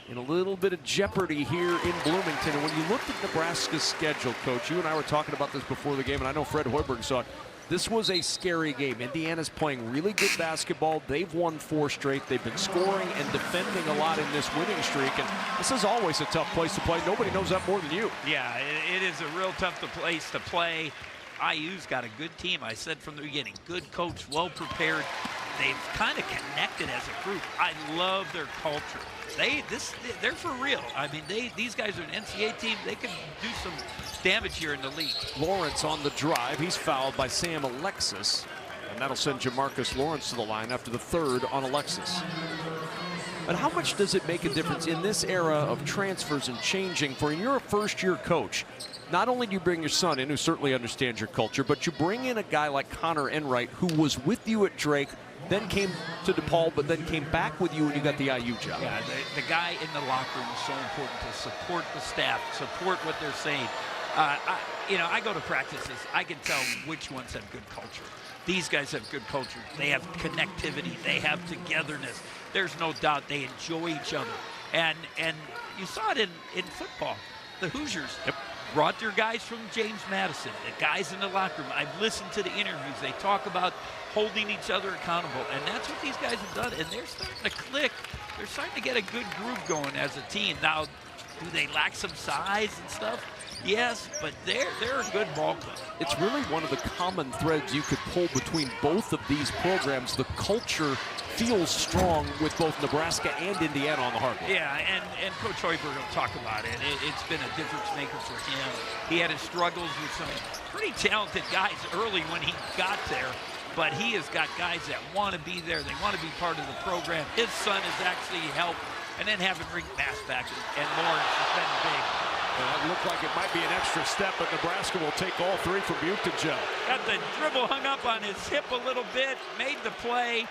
in a little bit of jeopardy here in Bloomington. And when you looked at Nebraska's schedule, Coach, you and I were talking about this before the game, and I know Fred Hoiberg saw it. This was a scary game. Indiana's playing really good basketball. They've won 4 straight. They've been scoring and defending a lot in this winning streak. And this is always a tough place to play. Nobody knows that more than you. Yeah, it is a real tough place to play. IU's got a good team. I said from the beginning, good coach, well prepared. They've kind of connected as a group. I love their culture. They're for real. I mean, these guys are an NCAA team. They can do some damage here in the league. Lawrence on the drive. He's fouled by Sam Alexis, and that'll send Jamarcus Lawrence to the line after the third on Alexis. But how much does it make a difference in this era of transfers and changing? For you're a first-year coach, not only do you bring your son in, who certainly understands your culture, but you bring in a guy like Connor Enright, who was with you at Drake, then came to DePaul, but then came back with you when you got the IU job. Yeah, the guy in the locker room is so important to support the staff, support what they're saying. I go to practices. I can tell which ones have good culture. These guys have good culture. They have connectivity. They have togetherness. There's no doubt they enjoy each other. And you saw it in football. The Hoosiers brought their guys from James Madison, the guys in the locker room. I've listened to the interviews. They talk about holding each other accountable, and that's what these guys have done, and they're starting to click. They're starting to get a good groove going as a team. Now, do they lack some size and stuff? Yes, but they're a good ball club. It's really one of the common threads you could pull between both of these programs. The culture feels strong with both Nebraska and Indiana on the hardwood. Yeah, and Coach Hoiberg will talk about it. It's been a difference maker for him. He had his struggles with some pretty talented guys early when he got there, but he has got guys that want to be there. They want to be part of the program. His son has actually helped, and then having Rink Mast back and Lawrence has been big. Well, that looked like it might be an extra step, but Nebraska will take all 3 from Bloomington. Got the dribble hung up on his hip a little bit, made the play.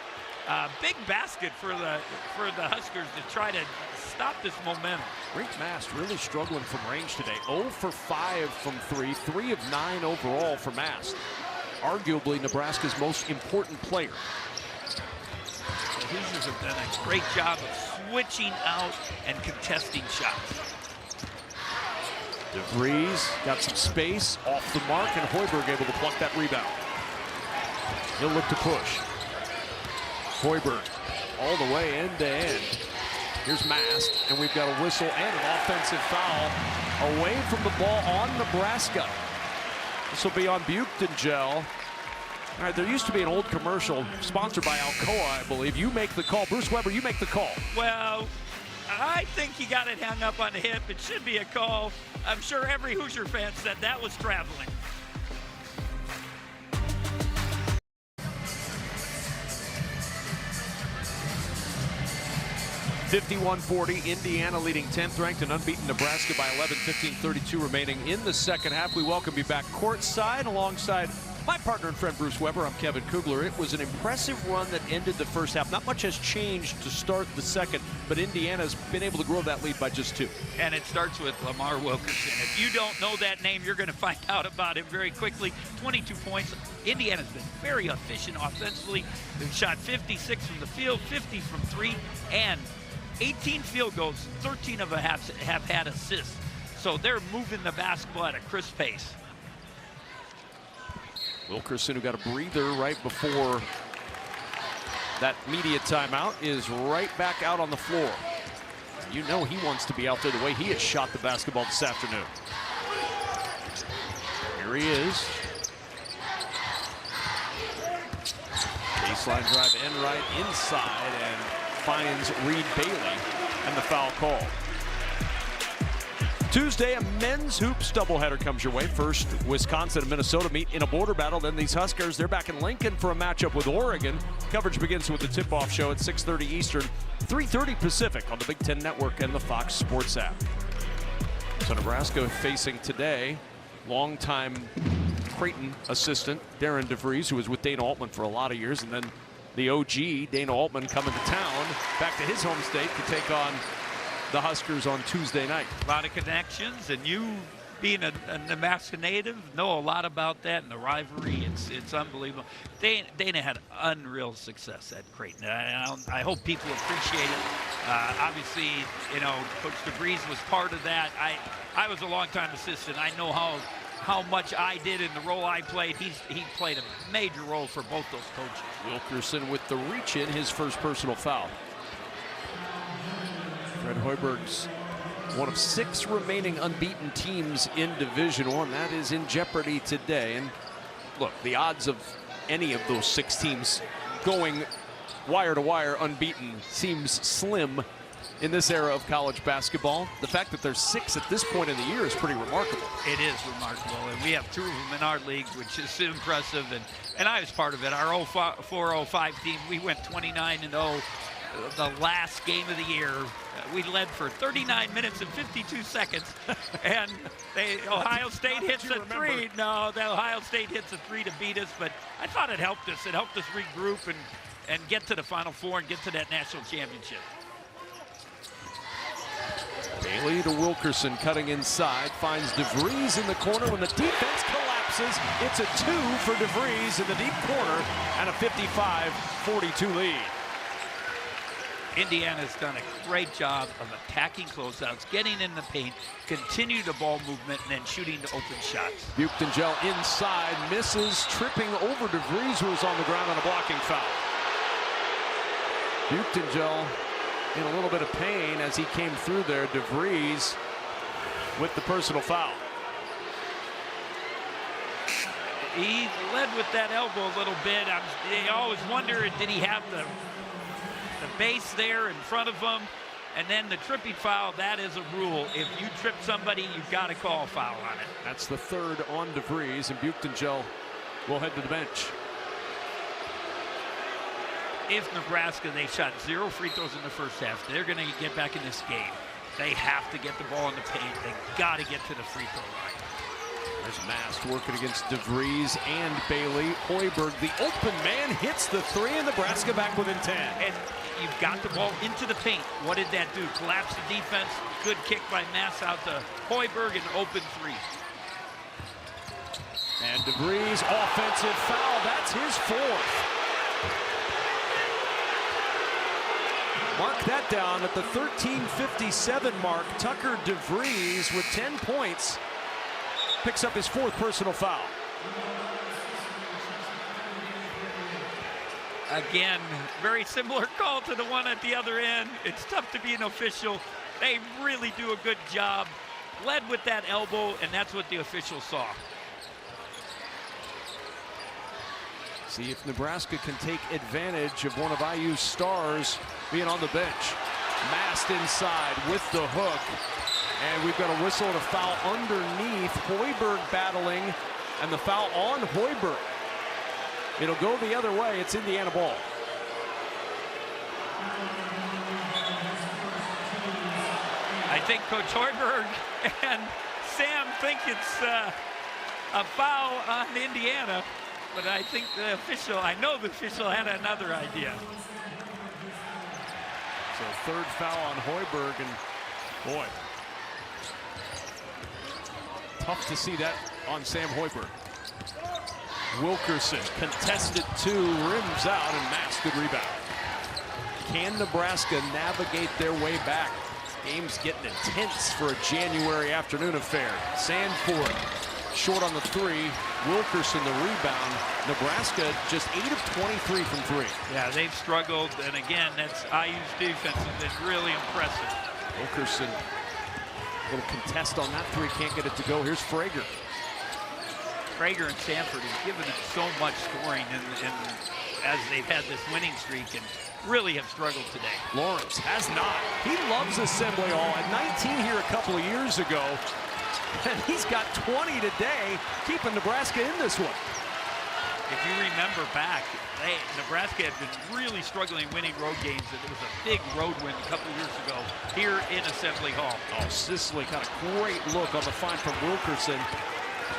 Big basket for the Huskers to try to stop this momentum. Rink Mast really struggling from range today. 0 for 5 from 3, 3 of 9 overall for Mast. Arguably Nebraska's most important player. The Hoosiers have done a great job of switching out and contesting shots. DeVries got some space off the mark, and Hoiberg able to pluck that rebound. He'll look to push. Hoiberg all the way end to end. Here's Mast, and we've got a whistle and an offensive foul away from the ball on Nebraska. This will be on Bloomington. All right, there used to be an old commercial sponsored by Alcoa, I believe. You make the call. Bruce Weber, you make the call. Well, I think he got it hung up on the hip. It should be a call. I'm sure every Hoosier fan said that was traveling. (51-40), Indiana leading 10th ranked and unbeaten Nebraska by 11, 15:32 remaining in the second half. We welcome you back courtside alongside my partner and friend Bruce Weber. I'm Kevin Kugler. It was an impressive run that ended the first half. Not much has changed to start the second, but Indiana's been able to grow that lead by just 2. And it starts with Lamar Wilkerson. If you don't know that name, you're going to find out about him very quickly. 22 points. Indiana's been very efficient offensively. They've shot 56 from the field, 50 from 3, and 18 field goals. 13 of them have had assists. So they're moving the basketball at a crisp pace. Wilkerson, who got a breather right before that media timeout, is right back out on the floor. You know he wants to be out there the way he has shot the basketball this afternoon. Here he is. Baseline drive Enright inside and finds Reed Bailey, and the foul call. Tuesday, a men's hoops doubleheader comes your way. First, Wisconsin and Minnesota meet in a border battle. Then these Huskers, they're back in Lincoln for a matchup with Oregon. Coverage begins with the tip-off show at 6:30 Eastern, 3:30 Pacific on the Big Ten Network and the Fox Sports app. So Nebraska facing today longtime Creighton assistant Darren DeVries, who was with Dana Altman for a lot of years, and then the OG Dana Altman coming to town, back to his home state to take on the Huskers on Tuesday night. A lot of connections, and you being a Nebraska native know a lot about that and the rivalry. It's unbelievable. Dana had unreal success at Creighton. I hope people appreciate it. Obviously, you know, Coach DeVries was part of that. I was a longtime assistant. I know how much I did in the role I played. He played a major role for both those coaches. Wilkerson with the reach in, his first personal foul. Fred Hoiberg's one of 6 remaining unbeaten teams in Division I. That is in jeopardy today. And look, the odds of any of those 6 teams going wire to wire unbeaten seems slim in this era of college basketball. The fact that there's 6 at this point in the year is pretty remarkable. It is remarkable, and we have 2 of them in our league, which is impressive. And I was part of it. Our 04-05 team, we went 29-0. The last game of the year, we led for 39 minutes and 52 seconds, and Ohio State hits a 3. No, the Ohio State hits a 3 to beat us, but I thought it helped us. It helped us regroup and get to the Final Four and get to that national championship. Bailey to Wilkerson, cutting inside, finds DeVries in the corner. When the defense collapses, it's a 2 for DeVries in the deep corner and a 55-42 lead. Indiana's done a great job of attacking closeouts, getting in the paint, continue the ball movement, and then shooting the open shots. Buchtengel inside, misses, tripping over DeVries, who was on the ground on a blocking foul. Buchtengel in a little bit of pain as he came through there. DeVries with the personal foul. He led with that elbow a little bit. I always wonder, did he have the base there in front of him? And then the tripping foul, that is a rule. If you trip somebody, you've got to call a foul on it. That's the 3rd on DeVries, and Buchtengel will head to the bench. If Nebraska, they shot 0 free throws in the first half, they're going to get back in this game. They have to get the ball in the paint. They got to get to the free throw line. There's Mast working against DeVries and Bailey. Hoiberg, the open man, hits the 3, and Nebraska back within 10. And you've got the ball into the paint. What did that do? Collapse the defense. Good kick by Mast out to Hoiberg, and open 3. And DeVries, offensive foul. That's his 4th. Mark that down at the 13:57 mark. Tucker DeVries with 10 points picks up his 4th personal foul. Again, very similar call to the one at the other end. It's tough to be an official. They really do a good job. Led with that elbow, and that's what the officials saw. See if Nebraska can take advantage of one of IU's stars being on the bench. Mast inside with the hook. And we've got a whistle to foul underneath. Hoiberg battling, and the foul on Hoiberg. It'll go the other way. It's Indiana ball. I think Coach Hoiberg and Sam think it's a foul on Indiana, but I think the official, I know the official had another idea. So 3rd foul on Hoiberg, and boy, tough to see that on Sam Hoiberg. Wilkerson, contested 2, rims out, and Mast, good rebound. Can Nebraska navigate their way back? This game's getting intense for a January afternoon affair. Sanford, short on the 3. Wilkerson, the rebound. Nebraska just 8 of 23 from 3. Yeah, they've struggled, and again, that's IU's defense has been really impressive. Wilkerson, a little contest on that 3, can't get it to go. Here's Frager. Frager and Sanford have given it so much scoring as they've had this winning streak, and really have struggled today. Lawrence has not. He loves Assembly Hall. At 19 here a couple of years ago, and he's got 20 today, keeping Nebraska in this one. If you remember back, Nebraska had been really struggling winning road games, and it was a big road win a couple of years ago here in Assembly Hall. Oh, Sicily got a great look on the find from Wilkerson.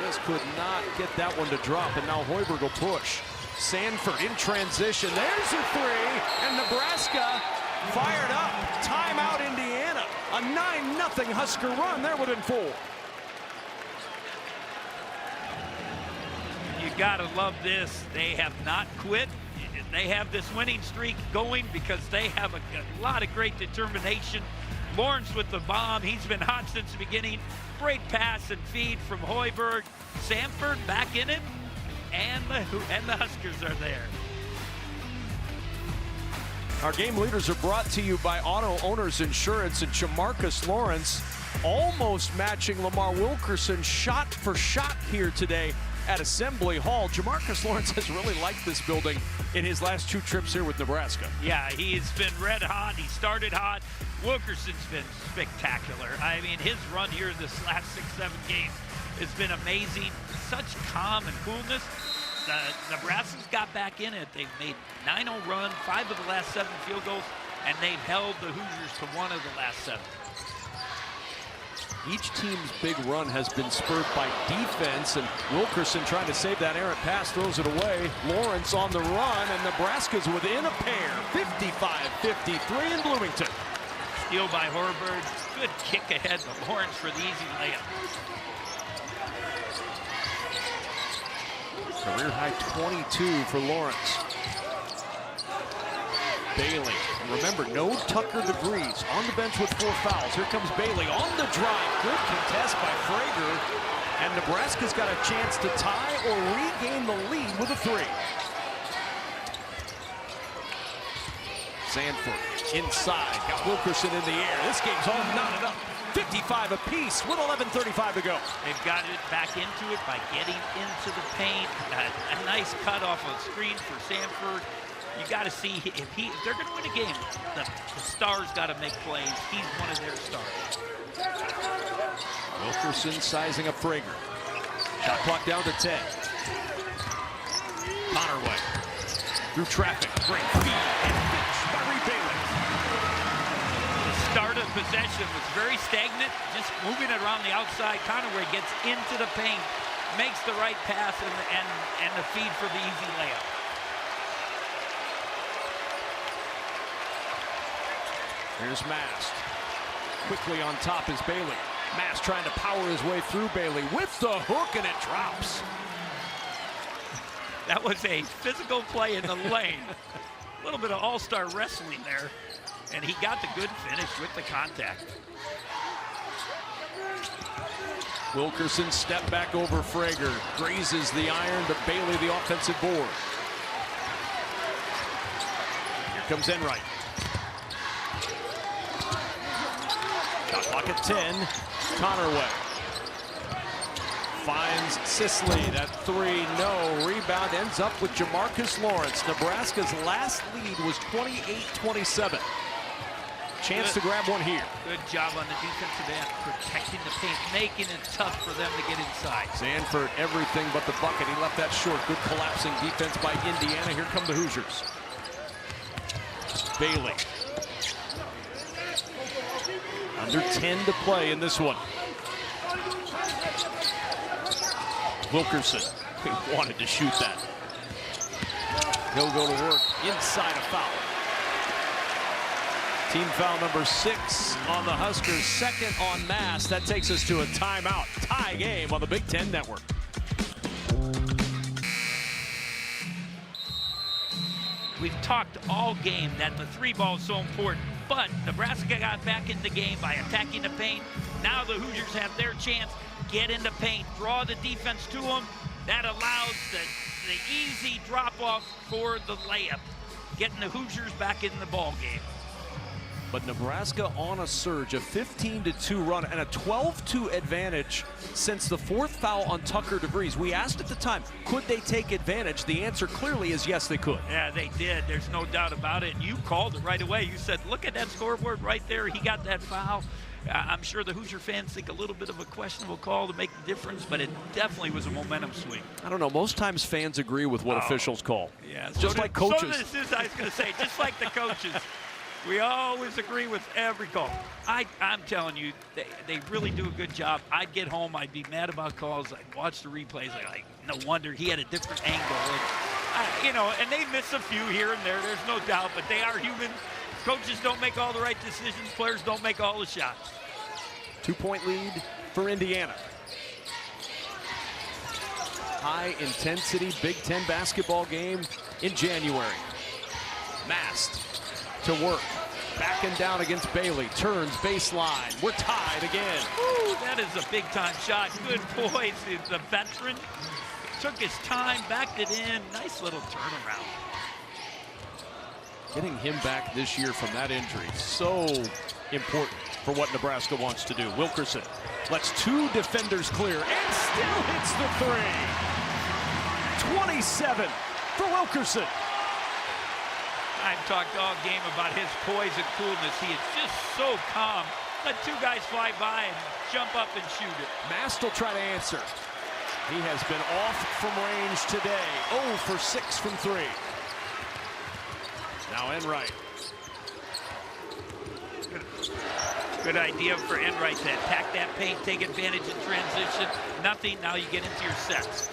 Just could not get that one to drop, and now Hoiberg will push. Sanford in transition. There's a three, and Nebraska fired up. Timeout, Indiana. A 9-0 Husker run. They're within 4. You gotta love this. They have not quit. They have this winning streak going because they have a lot of great determination. Lawrence with the bomb. He's been hot since the beginning. Great pass and feed from Hoiberg. Sanford back in it, and the Huskers are there. Our game leaders are brought to you by Auto Owners Insurance, and Jamarcus Lawrence almost matching Lamar Wilkerson shot for shot here today at Assembly Hall. Jamarcus Lawrence has really liked this building in his last 2 trips here with Nebraska. Yeah, he's been red hot. He started hot. Wilkerson's been spectacular. I mean, his run here this last 6-7 games has been amazing. Such calm and coolness. Nebraska's got back in it. They've made 9-0 run, 5 of the last 7 field goals, and they've held the Hoosiers to 1 of the last 7. Each team's big run has been spurred by defense, and Wilkerson trying to save that errant pass, throws it away. Lawrence on the run, and Nebraska's within a pair. 55-53 in Bloomington. Steal by Hoiberg. Good kick ahead to Lawrence for the easy layup. Career high 22 for Lawrence. Bailey, remember, no Tucker degrees, on the bench with 4 fouls. Here comes Bailey on the drive. Good contest by Frager. And Nebraska's got a chance to tie or regain the lead with a 3. Sanford inside, got Wilkerson in the air. This game's all knotted up. 55 apiece with 11:35 to go. They've got it back into it by getting into the paint. A nice cut off a screen for Sanford. You got to see if they're going to win a game, the stars got to make plays. He's one of their stars. Wilkerson sizing up Frager. Shot clock down to 10. Connerway through traffic. Great feed and finish by Reed Bailey. The start of possession was very stagnant, just moving it around the outside. Connerway gets into the paint, makes the right pass, and the feed for the easy layup. Here's Mast. Quickly on top is Bailey. Mast trying to power his way through Bailey with the hook, and it drops. That was a physical play in the lane. A little bit of all-star wrestling there, and he got the good finish with the contact. Wilkerson step back over Frager. Grazes the iron, but Bailey the offensive board. Here comes Enright. Shot clock at 10. Connerway finds Sicily. That 3, no. Rebound ends up with Jamarcus Lawrence. Nebraska's last lead was 28-27. Chance to grab one here. Good job on the defensive end, protecting the paint, making it tough for them to get inside. Sanford, everything but the bucket. He left that short. Good collapsing defense by Indiana. Here come the Hoosiers. Bailey. Under 10 to play in this one. Wilkerson, he wanted to shoot that. He'll go to work inside a foul. Team foul number 6 on the Huskers, 2nd on Mass. That takes us to a timeout. Tie game on the Big Ten Network. We've talked all game that the 3 ball is so important, but Nebraska got back in the game by attacking the paint. Now the Hoosiers have their chance. Get in the paint, draw the defense to them. That allows the easy drop off for the layup, getting the Hoosiers back in the ball game. But Nebraska on a surge, a 15-2 run and a 12-2 advantage since the fourth foul on Tucker DeVries. We asked at the time, could they take advantage? The answer clearly is yes, they could. Yeah, they did. There's no doubt about it. You called it right away. You said, look at that scoreboard right there. He got that foul. I'm sure the Hoosier fans think a little bit of a questionable call to make the difference, but it definitely was a momentum swing. I don't know. Most times fans agree with what officials call. Yeah, just like coaches. So this is, I was going to say, just like the coaches. We always agree with every call. I'm telling you, they really do a good job. I'd get home, I'd be mad about calls. I'd watch the replays. Like, no wonder he had a different angle. And they miss a few here and there. There's no doubt, but they are human. Coaches don't make all the right decisions. Players don't make all the shots. 2-point lead for Indiana. High intensity Big Ten basketball game in January. Mast to work. Back and down against Bailey. Turns baseline. We're tied again. Ooh, that is a big time shot. Good poise. The veteran took his time, backed it in. Nice little turnaround. Getting him back this year from that injury, so important for what Nebraska wants to do. Wilkerson lets two defenders clear and still hits the three. 27 for Wilkerson. I've talked all game about his poise and coolness. He is just so calm. Let two guys fly by and jump up and shoot it. Mast will try to answer. He has been off from range today. 0 for 6 from 3. Now Enright. Good idea for Enright to attack that paint, take advantage in transition. Nothing, now you get into your sets.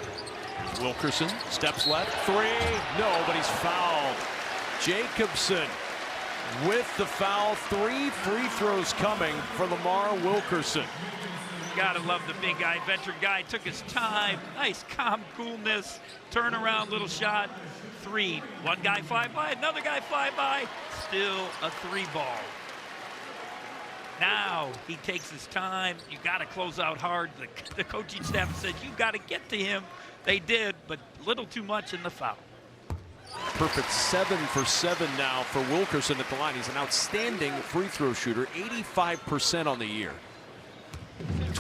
Wilkerson steps left, 3. No, but he's fouled. Jacobson with the foul. 3 free throws coming for Lamar Wilkerson. Gotta love the big guy, veteran guy. Took his time. Nice, calm coolness. Turnaround, little shot. 3. One guy fly by, another guy fly by. Still a 3 ball. Now he takes his time. You gotta close out hard. The coaching staff said you gotta get to him. They did, but a little too much in the foul. Perfect 7 for 7 now for Wilkerson at the line. He's an outstanding free throw shooter, 85% on the year.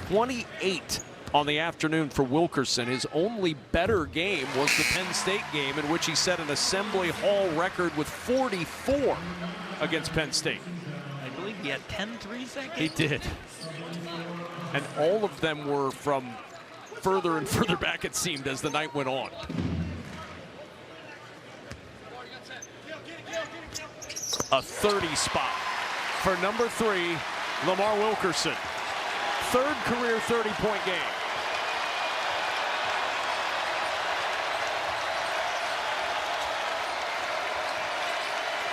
28 on the afternoon for Wilkerson. His only better game was the Penn State game, in which he set an Assembly Hall record with 44 against Penn State. I believe he had 10 threes that game. He did. And all of them were from further and further back, it seemed, as the night went on. A 30 spot for number 3, Lamar Wilkerson. 3rd career 30-point game.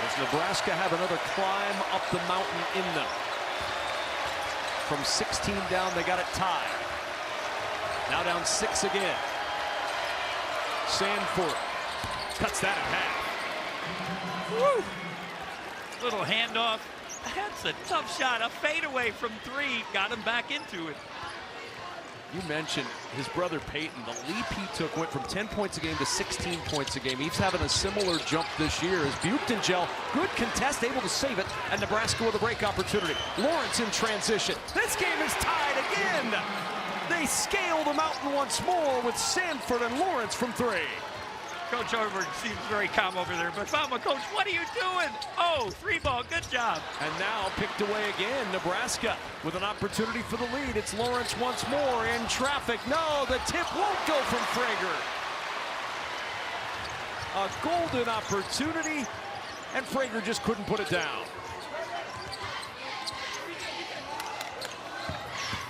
Does Nebraska have another climb up the mountain in them? From 16 down, they got it tied. Now down 6 again. Sanford cuts that in half. Woo! Little handoff. That's a tough shot. A fadeaway from 3. Got him back into it. You mentioned his brother Peyton. The leap he took went from 10 points a game to 16 points a game. He's having a similar jump this year as Buchtenjel, good contest, able to save it, and Nebraska with a break opportunity. Lawrence in transition. This game is tied again. They scale the mountain once more with Sanford and Lawrence from 3. Coach Overton seems very calm over there, but Mama, Coach, what are you doing? Oh, 3 ball, good job. And now picked away again, Nebraska with an opportunity for the lead. It's Lawrence once more in traffic. No, the tip won't go from Frager. A golden opportunity, and Frager just couldn't put it down.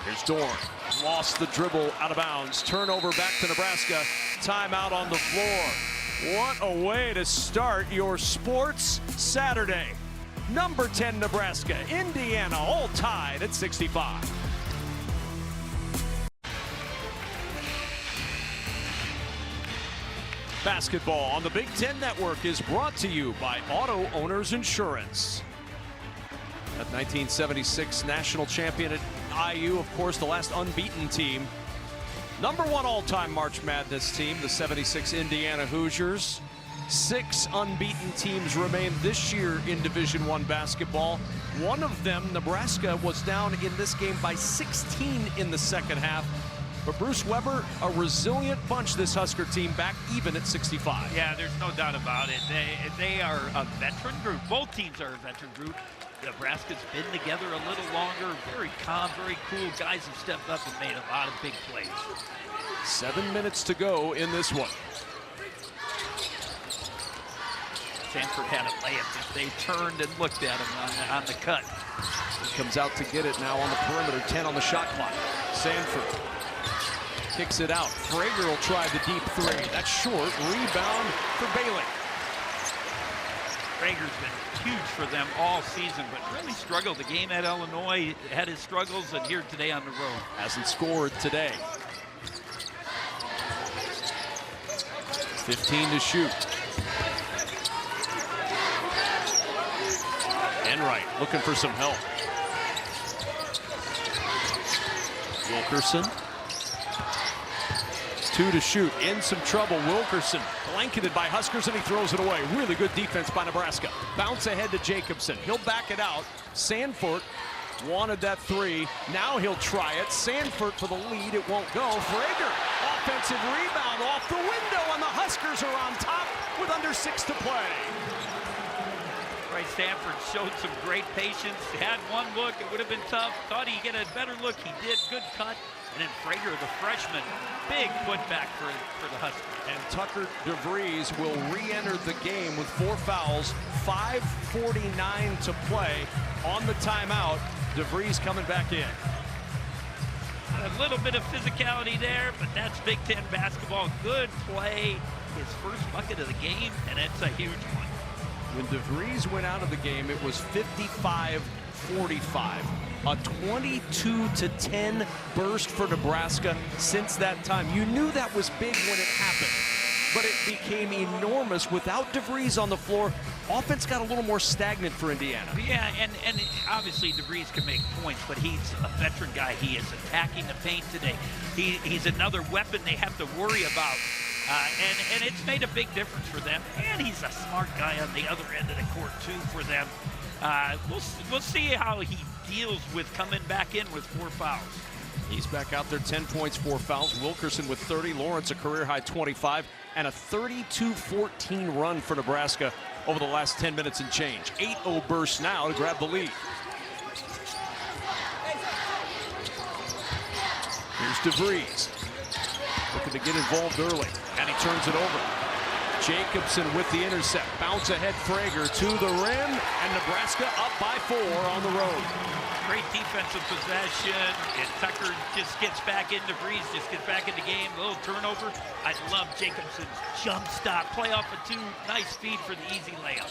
Here's Dorn. Lost the dribble out of bounds. Turnover back to Nebraska. Timeout on the floor. What a way to start your sports Saturday. Number 10 Nebraska, Indiana, all tied at 65. Basketball on the Big Ten Network is brought to you by Auto Owners Insurance. That 1976 national champion at IU, of course, the last unbeaten team. Number 1 all-time March Madness team, the 76 Indiana Hoosiers. 6 unbeaten teams remain this year in Division I basketball. One of them, Nebraska, was down in this game by 16 in the second half. But Bruce Weber, a resilient bunch, this Husker team, back even at 65. Yeah, there's no doubt about it. They are a veteran group. Both teams are a veteran group. Nebraska's been together a little longer. Very calm, very cool. Guys have stepped up and made a lot of big plays. 7 minutes to go in this one. Sanford had a layup. They turned and looked at him on the cut. He comes out to get it now on the perimeter. 10 on the shot clock. Sanford kicks it out. Frager will try the deep 3. That's short. Rebound for Bailey. Frager's been huge for them all season, but really struggled. The game at Illinois had his struggles, and here today on the road. Hasn't scored today. 15 to shoot. Enright looking for some help. Wilkerson. 2 to shoot. In some trouble. Wilkerson blanketed by Huskers, and he throws it away. Really good defense by Nebraska. Bounce ahead to Jacobson. He'll back it out. Sanford wanted that 3. Now he'll try it. Sanford for the lead. It won't go. Frager, offensive rebound off the window, and the Huskers are on top with under 6 to play. Right, Sanford showed some great patience. Had one look, it would have been tough. Thought he'd get a better look. He did. Good cut. And then Frager, the freshman, big putback for the Huskers. And Tucker DeVries will re-enter the game with 4 fouls. 5:49 to play on the timeout. DeVries coming back in. A little bit of physicality there, but that's Big Ten basketball. Good play. His first bucket of the game, and it's a huge one. When DeVries went out of the game, it was 55-45. A 22-10 burst for Nebraska since that time. You knew that was big when it happened, but it became enormous without DeVries on the floor. Offense got a little more stagnant for Indiana. Yeah, and obviously DeVries can make points, but he's a veteran guy. He is attacking the paint today. He's another weapon they have to worry about. And it's made a big difference for them. And he's a smart guy on the other end of the court, too, for them. We'll see how he deals with coming back in with 4 fouls. He's back out there, 10 points, 4 fouls. Wilkerson with 30. Lawrence a career-high 25. And a 32-14 run for Nebraska over the last 10 minutes and change. 8-0 burst now to grab the lead. Here's DeVries. Looking to get involved early. And he turns it over. Jacobson with the intercept. Bounce ahead, Frager to the rim. And Nebraska up by 4 on the road. Great defensive possession. And Tucker just gets back in. DeVries just gets back in the game. A little turnover. I love Jacobson's jump stop. Play off of 2. Nice speed for the easy layup.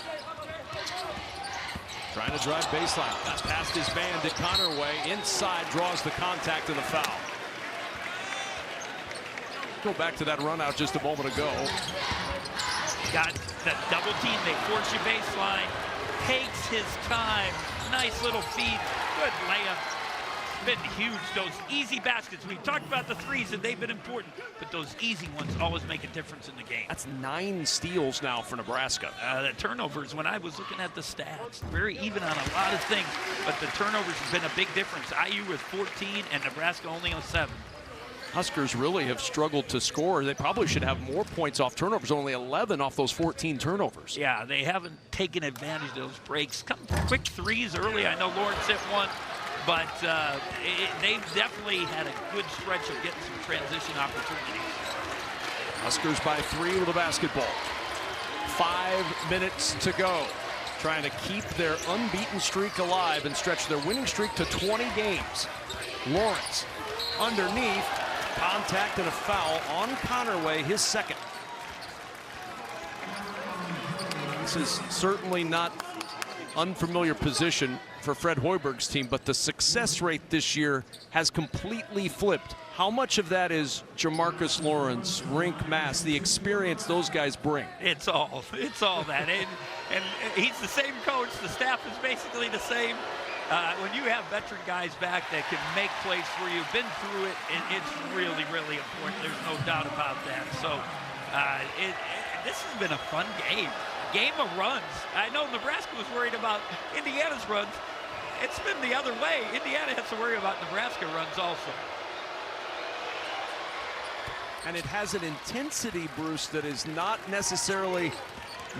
Trying to drive baseline. Got past his man to Connerway. Inside, draws the contact and the foul. Go back to that run out just a moment ago. Got the double team. They force you baseline. Takes his time. Nice little feed. Good layup. Been huge. Those easy baskets. We talked about the 3s and they've been important, but those easy ones always make a difference in the game. That's 9 steals now for Nebraska. The turnovers, when I was looking at the stats, very even on a lot of things, but the turnovers have been a big difference. IU with 14 and Nebraska only on 7. Huskers really have struggled to score. They probably should have more points off turnovers, only 11 off those 14 turnovers. Yeah, they haven't taken advantage of those breaks. Come quick 3s early. I know Lawrence hit one, but they've definitely had a good stretch of getting some transition opportunities. Huskers by 3 with the basketball. 5 minutes to go. Trying to keep their unbeaten streak alive and stretch their winning streak to 20 games. Lawrence underneath. Contact and a foul on Connerway, his second. This is certainly not unfamiliar position for Fred Hoiberg's team, but the success rate this year has completely flipped. How much of that is Jamarcus Lawrence, Rink Mass, the experience those guys bring? It's all that. And he's the same coach. The staff is basically the same. When you have veteran guys back that can make plays for you, been through it, it's really, really important. There's no doubt about that. So This has been a fun game. Game of runs. I know Nebraska was worried about Indiana's runs. It's been the other way. Indiana has to worry about Nebraska runs also. And it has an intensity, Bruce, that is not necessarily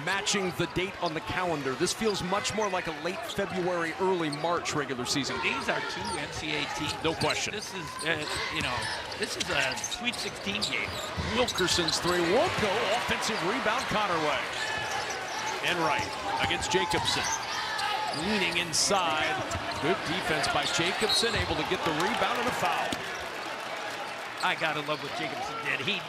matching the date on the calendar. This feels much more like a late February, early March regular season. These are two NCAA teams. No question. This is, this is a Sweet 16 game. Wilkerson's three won't go. Offensive rebound, Connerway. Enright against Jacobson. Leaning inside. Good defense by Jacobson, able to get the rebound and a foul. I gotta love what Jacobson did. He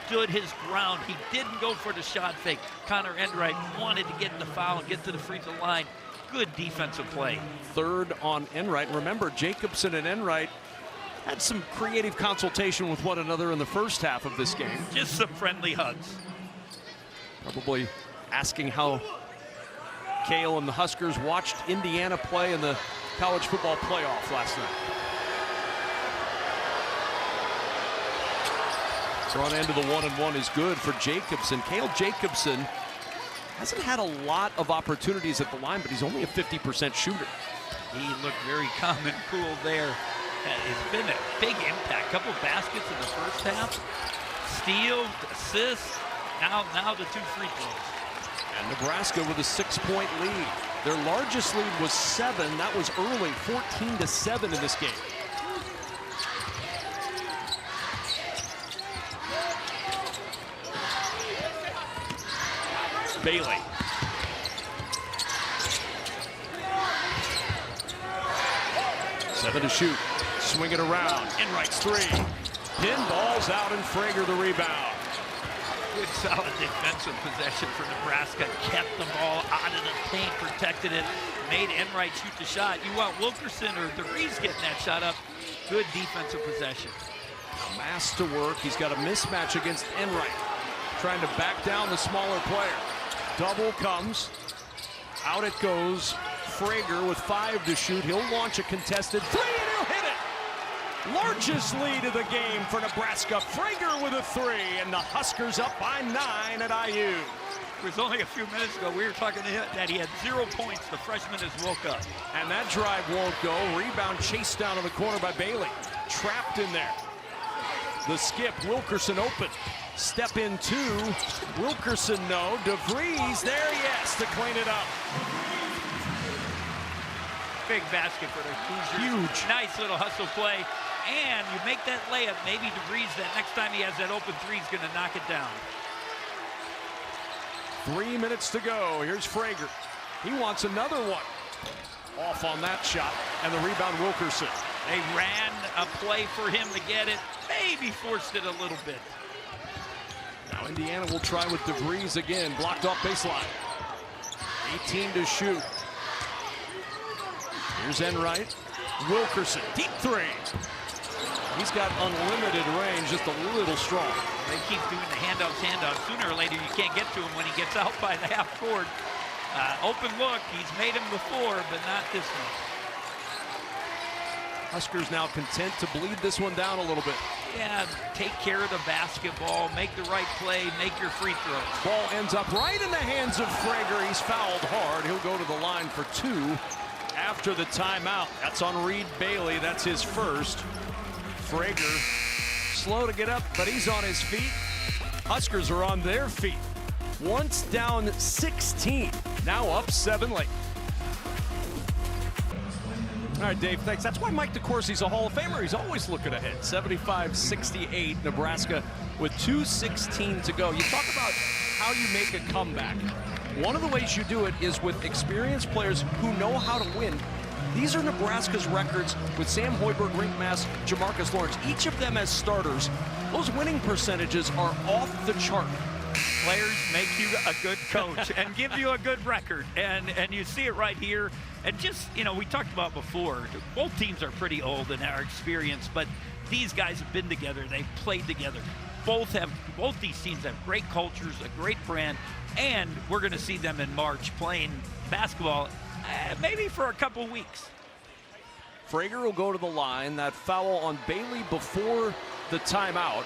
stood his ground. He didn't go for the shot fake. Connor Enright wanted to get the foul and get to the free throw line. Good defensive play. Third on Enright. Remember, Jacobson and Enright had some creative consultation with one another in the first half of this game. Just some friendly hugs. Probably asking how Cale and the Huskers watched Indiana play in the college football playoff last night. Front end of the 1-and-1 is good for Jacobson. Cale Jacobson hasn't had a lot of opportunities at the line, but he's only a 50% shooter. He looked very calm and cool there. It's been a big impact. Couple baskets in the first half. Steal, assist, now the two free throws. And Nebraska with a 6-point lead. Their largest lead was 7. That was early, 14-7 in this game. Bailey. Seven to shoot. Swing it around. Enright's three. Pinballs out and Frager the rebound. Good solid defensive possession for Nebraska. Kept the ball out of the paint, protected it, made Enright shoot the shot. You want Wilkerson or DeVries getting that shot up. Good defensive possession. Mass to work. He's got a mismatch against Enright. Trying to back down the smaller player. Double comes. Out it goes. Frager with 5 to shoot. He'll launch a contested three and he'll hit it. Largest lead of the game for Nebraska. Frager with a 3, and the Huskers up by 9 at IU. It was only a few minutes ago we were talking to him that he had 0 points. The freshman has woke up. And that drive won't go. Rebound chased down in the corner by Bailey. Trapped in there. The skip, Wilkerson open. Step in 2. Wilkerson, no. DeVries there, yes, to clean it up. Big basket for the Hoosiers. Huge. Nice little hustle play. And you make that layup, maybe DeVries that next time he has that open 3 is going to knock it down. 3 minutes to go. Here's Frager. He wants another one. Off on that shot. And the rebound, Wilkerson. They ran a play for him to get it. Maybe forced it a little bit. Now Indiana will try with DeVries again. Blocked off baseline. 18 to shoot. Here's Enright. Wilkerson, deep 3. He's got unlimited range, just a little strong. They keep doing the handouts. Sooner or later, you can't get to him when he gets out by the half court. Open look, he's made him before, but not this one. Huskers now content to bleed this one down a little bit. Yeah, take care of the basketball, make the right play, make your free throws. Ball ends up right in the hands of Frager. He's fouled hard. He'll go to the line for 2 after the timeout. That's on Reed Bailey. That's his first. Frager slow to get up, but he's on his feet. Huskers are on their feet. Once down 16, now up 7 late. All right, Dave, thanks. That's why Mike DeCourcy's a Hall of Famer. He's always looking ahead. 75-68, Nebraska with 2:16 to go. You talk about how you make a comeback. One of the ways you do it is with experienced players who know how to win. These are Nebraska's records with Sam Hoiberg, Rink Mass, Jamarcus Lawrence. Each of them as starters. Those winning percentages are off the chart. Players make you a good coach and give you a good record. And you see it right here. And just, we talked about before, both teams are pretty old in our experience, but these guys have been together. They've played together. Both these teams have great cultures, a great brand, and we're going to see them in March playing basketball, maybe for a couple weeks. Frager will go to the line. That foul on Bailey before the timeout.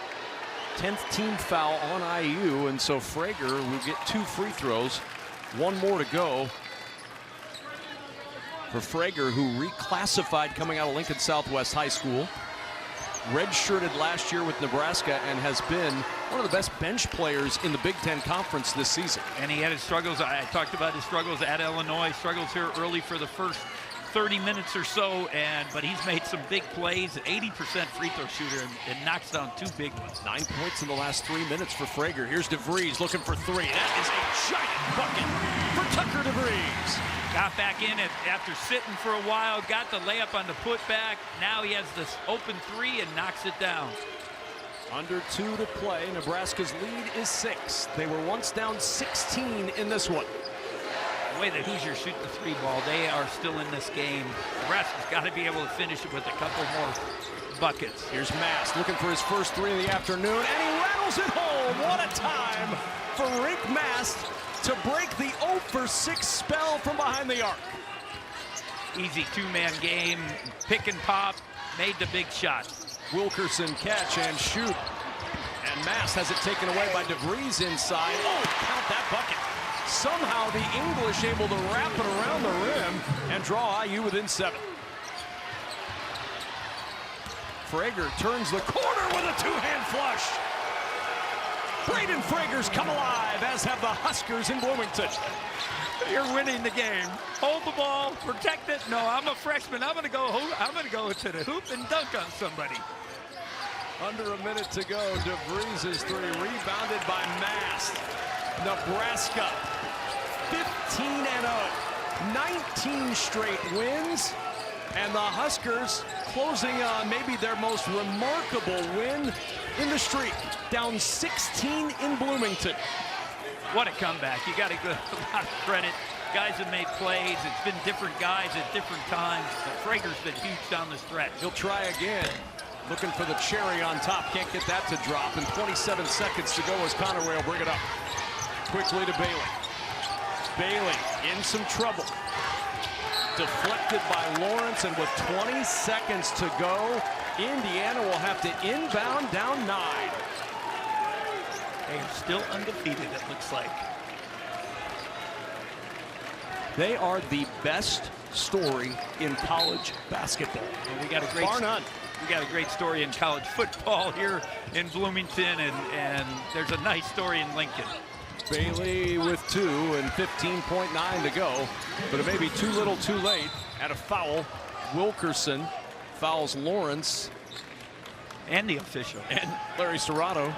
10th team foul on IU, and so Frager will get 2 free throws. 1 more to go for Frager, who reclassified coming out of Lincoln Southwest High School. Redshirted last year with Nebraska and has been one of the best bench players in the Big Ten Conference this season. And he had his struggles. I talked about his struggles at Illinois, struggles here early for the first 30 minutes or so, but he's made some big plays, 80% free throw shooter, and knocks down 2 big ones. 9 points in the last 3 minutes for Frager. Here's DeVries looking for 3. That is a giant bucket for Tucker DeVries. Got back in it after sitting for a while, got the layup on the putback. Now he has this open 3 and knocks it down. Under 2 to play. Nebraska's lead is 6. They were once down 16 in this one. The way the Hoosiers shoot the 3 ball, they are still in this game. Nebraska's got to be able to finish it with a couple more buckets. Here's Mast looking for his first 3 of the afternoon, and he rattles it home. What a time for Rick Mast to break the 0 for 6 spell from behind the arc. Easy 2-man game, pick and pop, made the big shot. Wilkerson catch and shoot. And Mast has it taken away by DeVries inside. Oh, count that bucket. Somehow the English able to wrap it around the rim and draw IU within 7. Frager turns the corner with a 2-hand flush. Braden Frager's come alive, as have the Huskers in Bloomington. You're winning the game. Hold the ball, protect it. No, I'm a freshman. I'm gonna go to the hoop and dunk on somebody. Under a minute to go. DeVries' 3 rebounded by Mast. Nebraska 15-0, 19 straight wins, and the Huskers closing on maybe their most remarkable win in the streak, down 16 in Bloomington. What a comeback. You got to give a lot of credit. Guys have made plays. It's been different guys at different times, but Frager's been huge down the stretch. He'll try again. Looking for the cherry on top. Can't get that to drop. And 27 seconds to go as Conaway will bring it up. Quickly to Bailey. Bailey in some trouble. Deflected by Lawrence, and with 20 seconds to go, Indiana will have to inbound down 9. They are still undefeated, it looks like. They are the best story in college basketball. Well, we got a great bar none. We got a great story in college football here in Bloomington, and there's a nice story in Lincoln. Bailey with 2 and 15.9 to go, but it may be too little too late. At a foul, Wilkerson fouls Lawrence. And the official. And Larry Serrato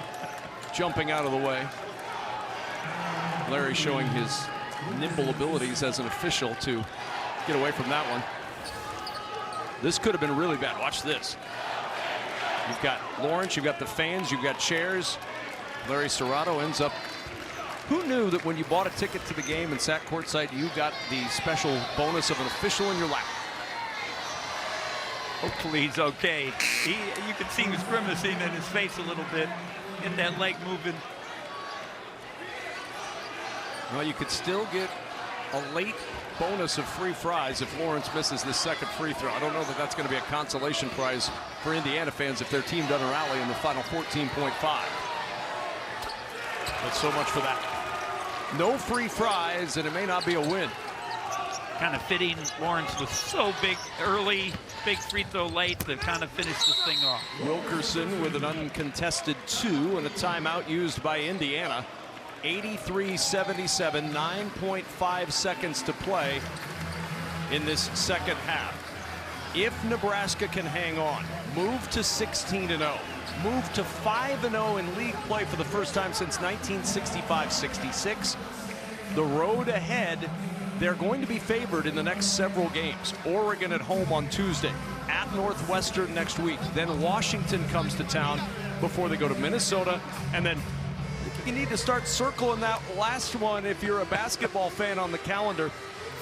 jumping out of the way. Larry showing his nimble abilities as an official to get away from that one. This could have been really bad. Watch this. You've got Lawrence, you've got the fans, you've got chairs. Larry Serrato ends up. Who knew that when you bought a ticket to the game and sat courtside, you got the special bonus of an official in your lap? Hopefully he's okay. You can see he was grimacing in his face a little bit, in that leg moving. Well, you could still get a late bonus of free fries if Lawrence misses the second free throw. I don't know that that's going to be a consolation prize for Indiana fans if their team doesn't rally in the final 14.5. But so much for that. No free fries, and it may not be a win. Kind of fitting. Lawrence was so big early, big free throw late to kind of finish this thing off. Wilkerson with an uncontested 2 and a timeout used by Indiana. 83-77, 9.5 seconds to play in this second half. If Nebraska can hang on, move to 16-0, move to 5-0 in league play for the first time since 1965-66, the road ahead, they're going to be favored in the next several games. Oregon at home on Tuesday, at Northwestern next week, then Washington comes to town before they go to Minnesota, and then you need to start circling that last one if you're a basketball fan on the calendar.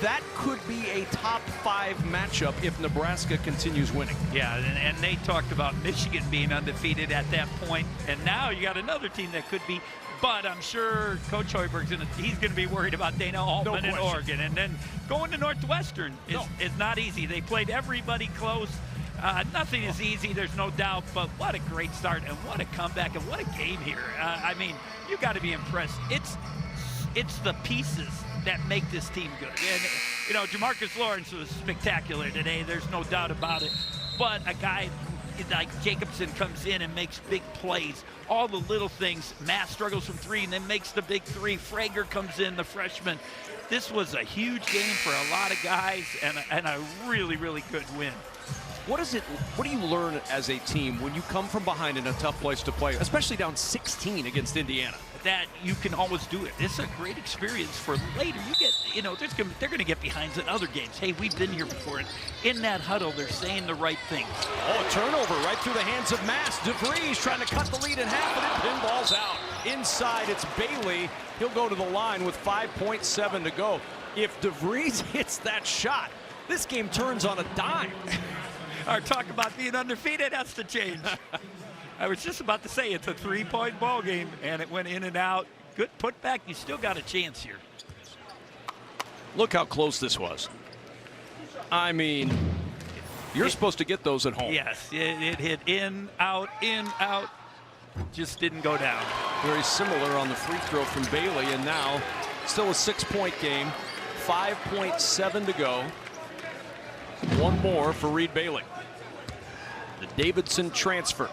That could be a top 5 matchup if Nebraska continues winning. Yeah, and they talked about Michigan being undefeated at that point, and now you got another team that could be. But I'm sure Coach Hoiberg's he's going to be worried about Dana Altman and Oregon, and then going to Northwestern is not easy. They played everybody close. Nothing is easy, there's no doubt, but what a great start and what a comeback and what a game here. I mean, you got to be impressed. It's the pieces that make this team good. And, you know, Jamarcus Lawrence was spectacular today. There's no doubt about it. But a guy like Jacobson comes in and makes big plays. All the little things. Matt struggles from three and then makes the big three. Frager comes in, the freshman. This was a huge game for a lot of guys and a really, really good win. What do you learn as a team when you come from behind in a tough place to play, especially down 16 against Indiana? That you can always do it. It's a great experience for later. You get, you know, they're going to get behinds in other games. Hey, we've been here before. And in that huddle, they're saying the right things. Oh, a turnover right through the hands of Mass. DeVries trying to cut the lead in half, and it pinballs out. Inside, it's Bailey. He'll go to the line with 5.7 to go. If DeVries hits that shot, this game turns on a dime. Our talk about being undefeated has to change. I was just about to say it's a 3-point ball game, and it went in and out. Good putback. You still got a chance here. Look how close this was. I mean, you're supposed to get those at home. Yes, it hit in, out, just didn't go down. Very similar on the free throw from Bailey, and now still a 6-point game. 5.7 to go. One more for Reed Bailey. The Davidson transfer.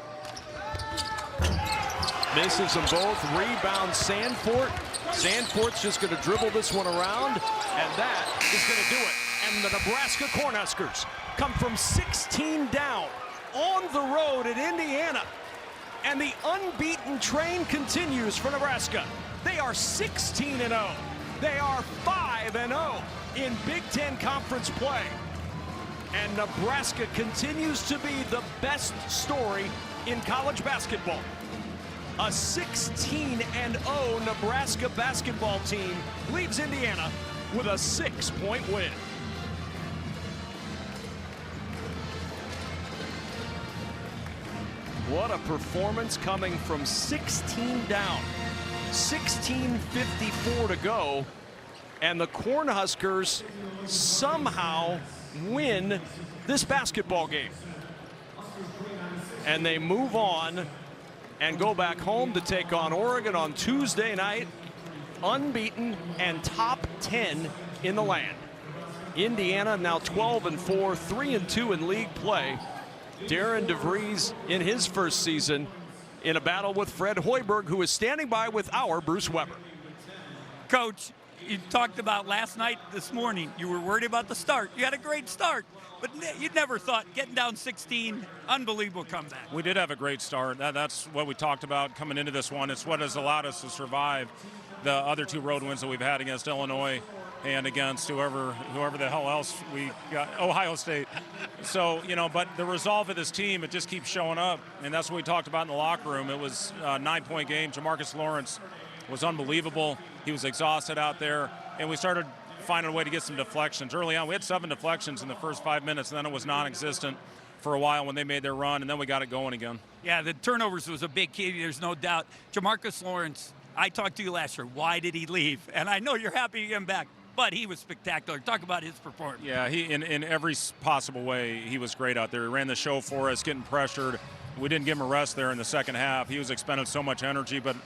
Misses them both. Rebound Sandfort. Sandfort's just going to dribble this one around, and that is going to do it. And the Nebraska Cornhuskers come from 16 down on the road at Indiana. And the unbeaten train continues for Nebraska. They are 16-0. They are 5-0 in Big Ten Conference play. And Nebraska continues to be the best story in college basketball. A 16-0 Nebraska basketball team leaves Indiana with a 6-point win. What a performance coming from 16 down. 16:54 to go. And the Cornhuskers somehow win this basketball game. And they move on and go back home to take on Oregon on Tuesday night, unbeaten and top 10 in the land. Indiana now 12-4, 3-2 in league play. Darren DeVries in his first season in a battle with Fred Hoiberg, who is standing by with our Bruce Weber. Coach, you talked about last night, this morning. You were worried about the start. You had a great start, but you never thought getting down 16, unbelievable comeback. We did have a great start. That's what we talked about coming into this one. It's what has allowed us to survive the other two road wins that we've had against Illinois and against whoever the hell else we got, Ohio State. So, you know, but the resolve of this team, it just keeps showing up, and that's what we talked about in the locker room. It was a 9-point game. Jamarcus Lawrence was unbelievable. He was exhausted out there, and we started finding a way to get some deflections. Early on, we had 7 deflections in the first 5 minutes, and then it was non-existent for a while when they made their run, and then we got it going again. Yeah, the turnovers was a big key, there's no doubt. Jamarcus Lawrence, I talked to you last year. Why did he leave? And I know you're happy to get him back, but he was spectacular. Talk about his performance. Yeah, he in every possible way, he was great out there. He ran the show for us, getting pressured. We didn't give him a rest there in the second half. He was expending so much energy, but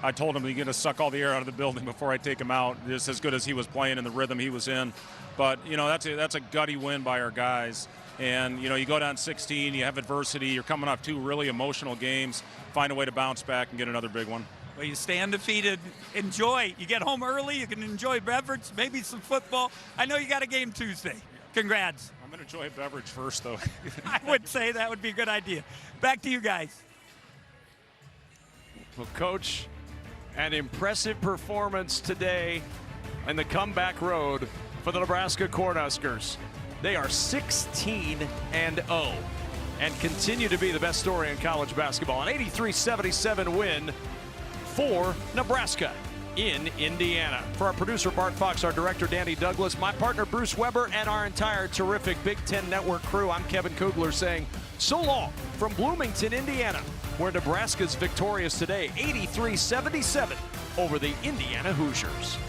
I told him he's going to suck all the air out of the building before I take him out, just as good as he was playing in the rhythm he was in. But, you know, that's a gutty win by our guys. And, you know, you go down 16, you have adversity, you're coming off 2 really emotional games, find a way to bounce back and get another big one. Well, you stay undefeated. Enjoy. You get home early. You can enjoy beverage, maybe some football. I know you got a game Tuesday. Congrats. I'm going to enjoy a beverage first, though. I would say that would be a good idea. Back to you guys. Well, Coach, an impressive performance today in the comeback road for the Nebraska Cornhuskers. They are 16-0 and continue to be the best story in college basketball. An 83-77 win for Nebraska in Indiana. For our producer, Bart Fox, our director, Danny Douglas, my partner, Bruce Weber, and our entire terrific Big Ten Network crew, I'm Kevin Kugler saying so long from Bloomington, Indiana, where Nebraska's victorious today, 83-77 over the Indiana Hoosiers.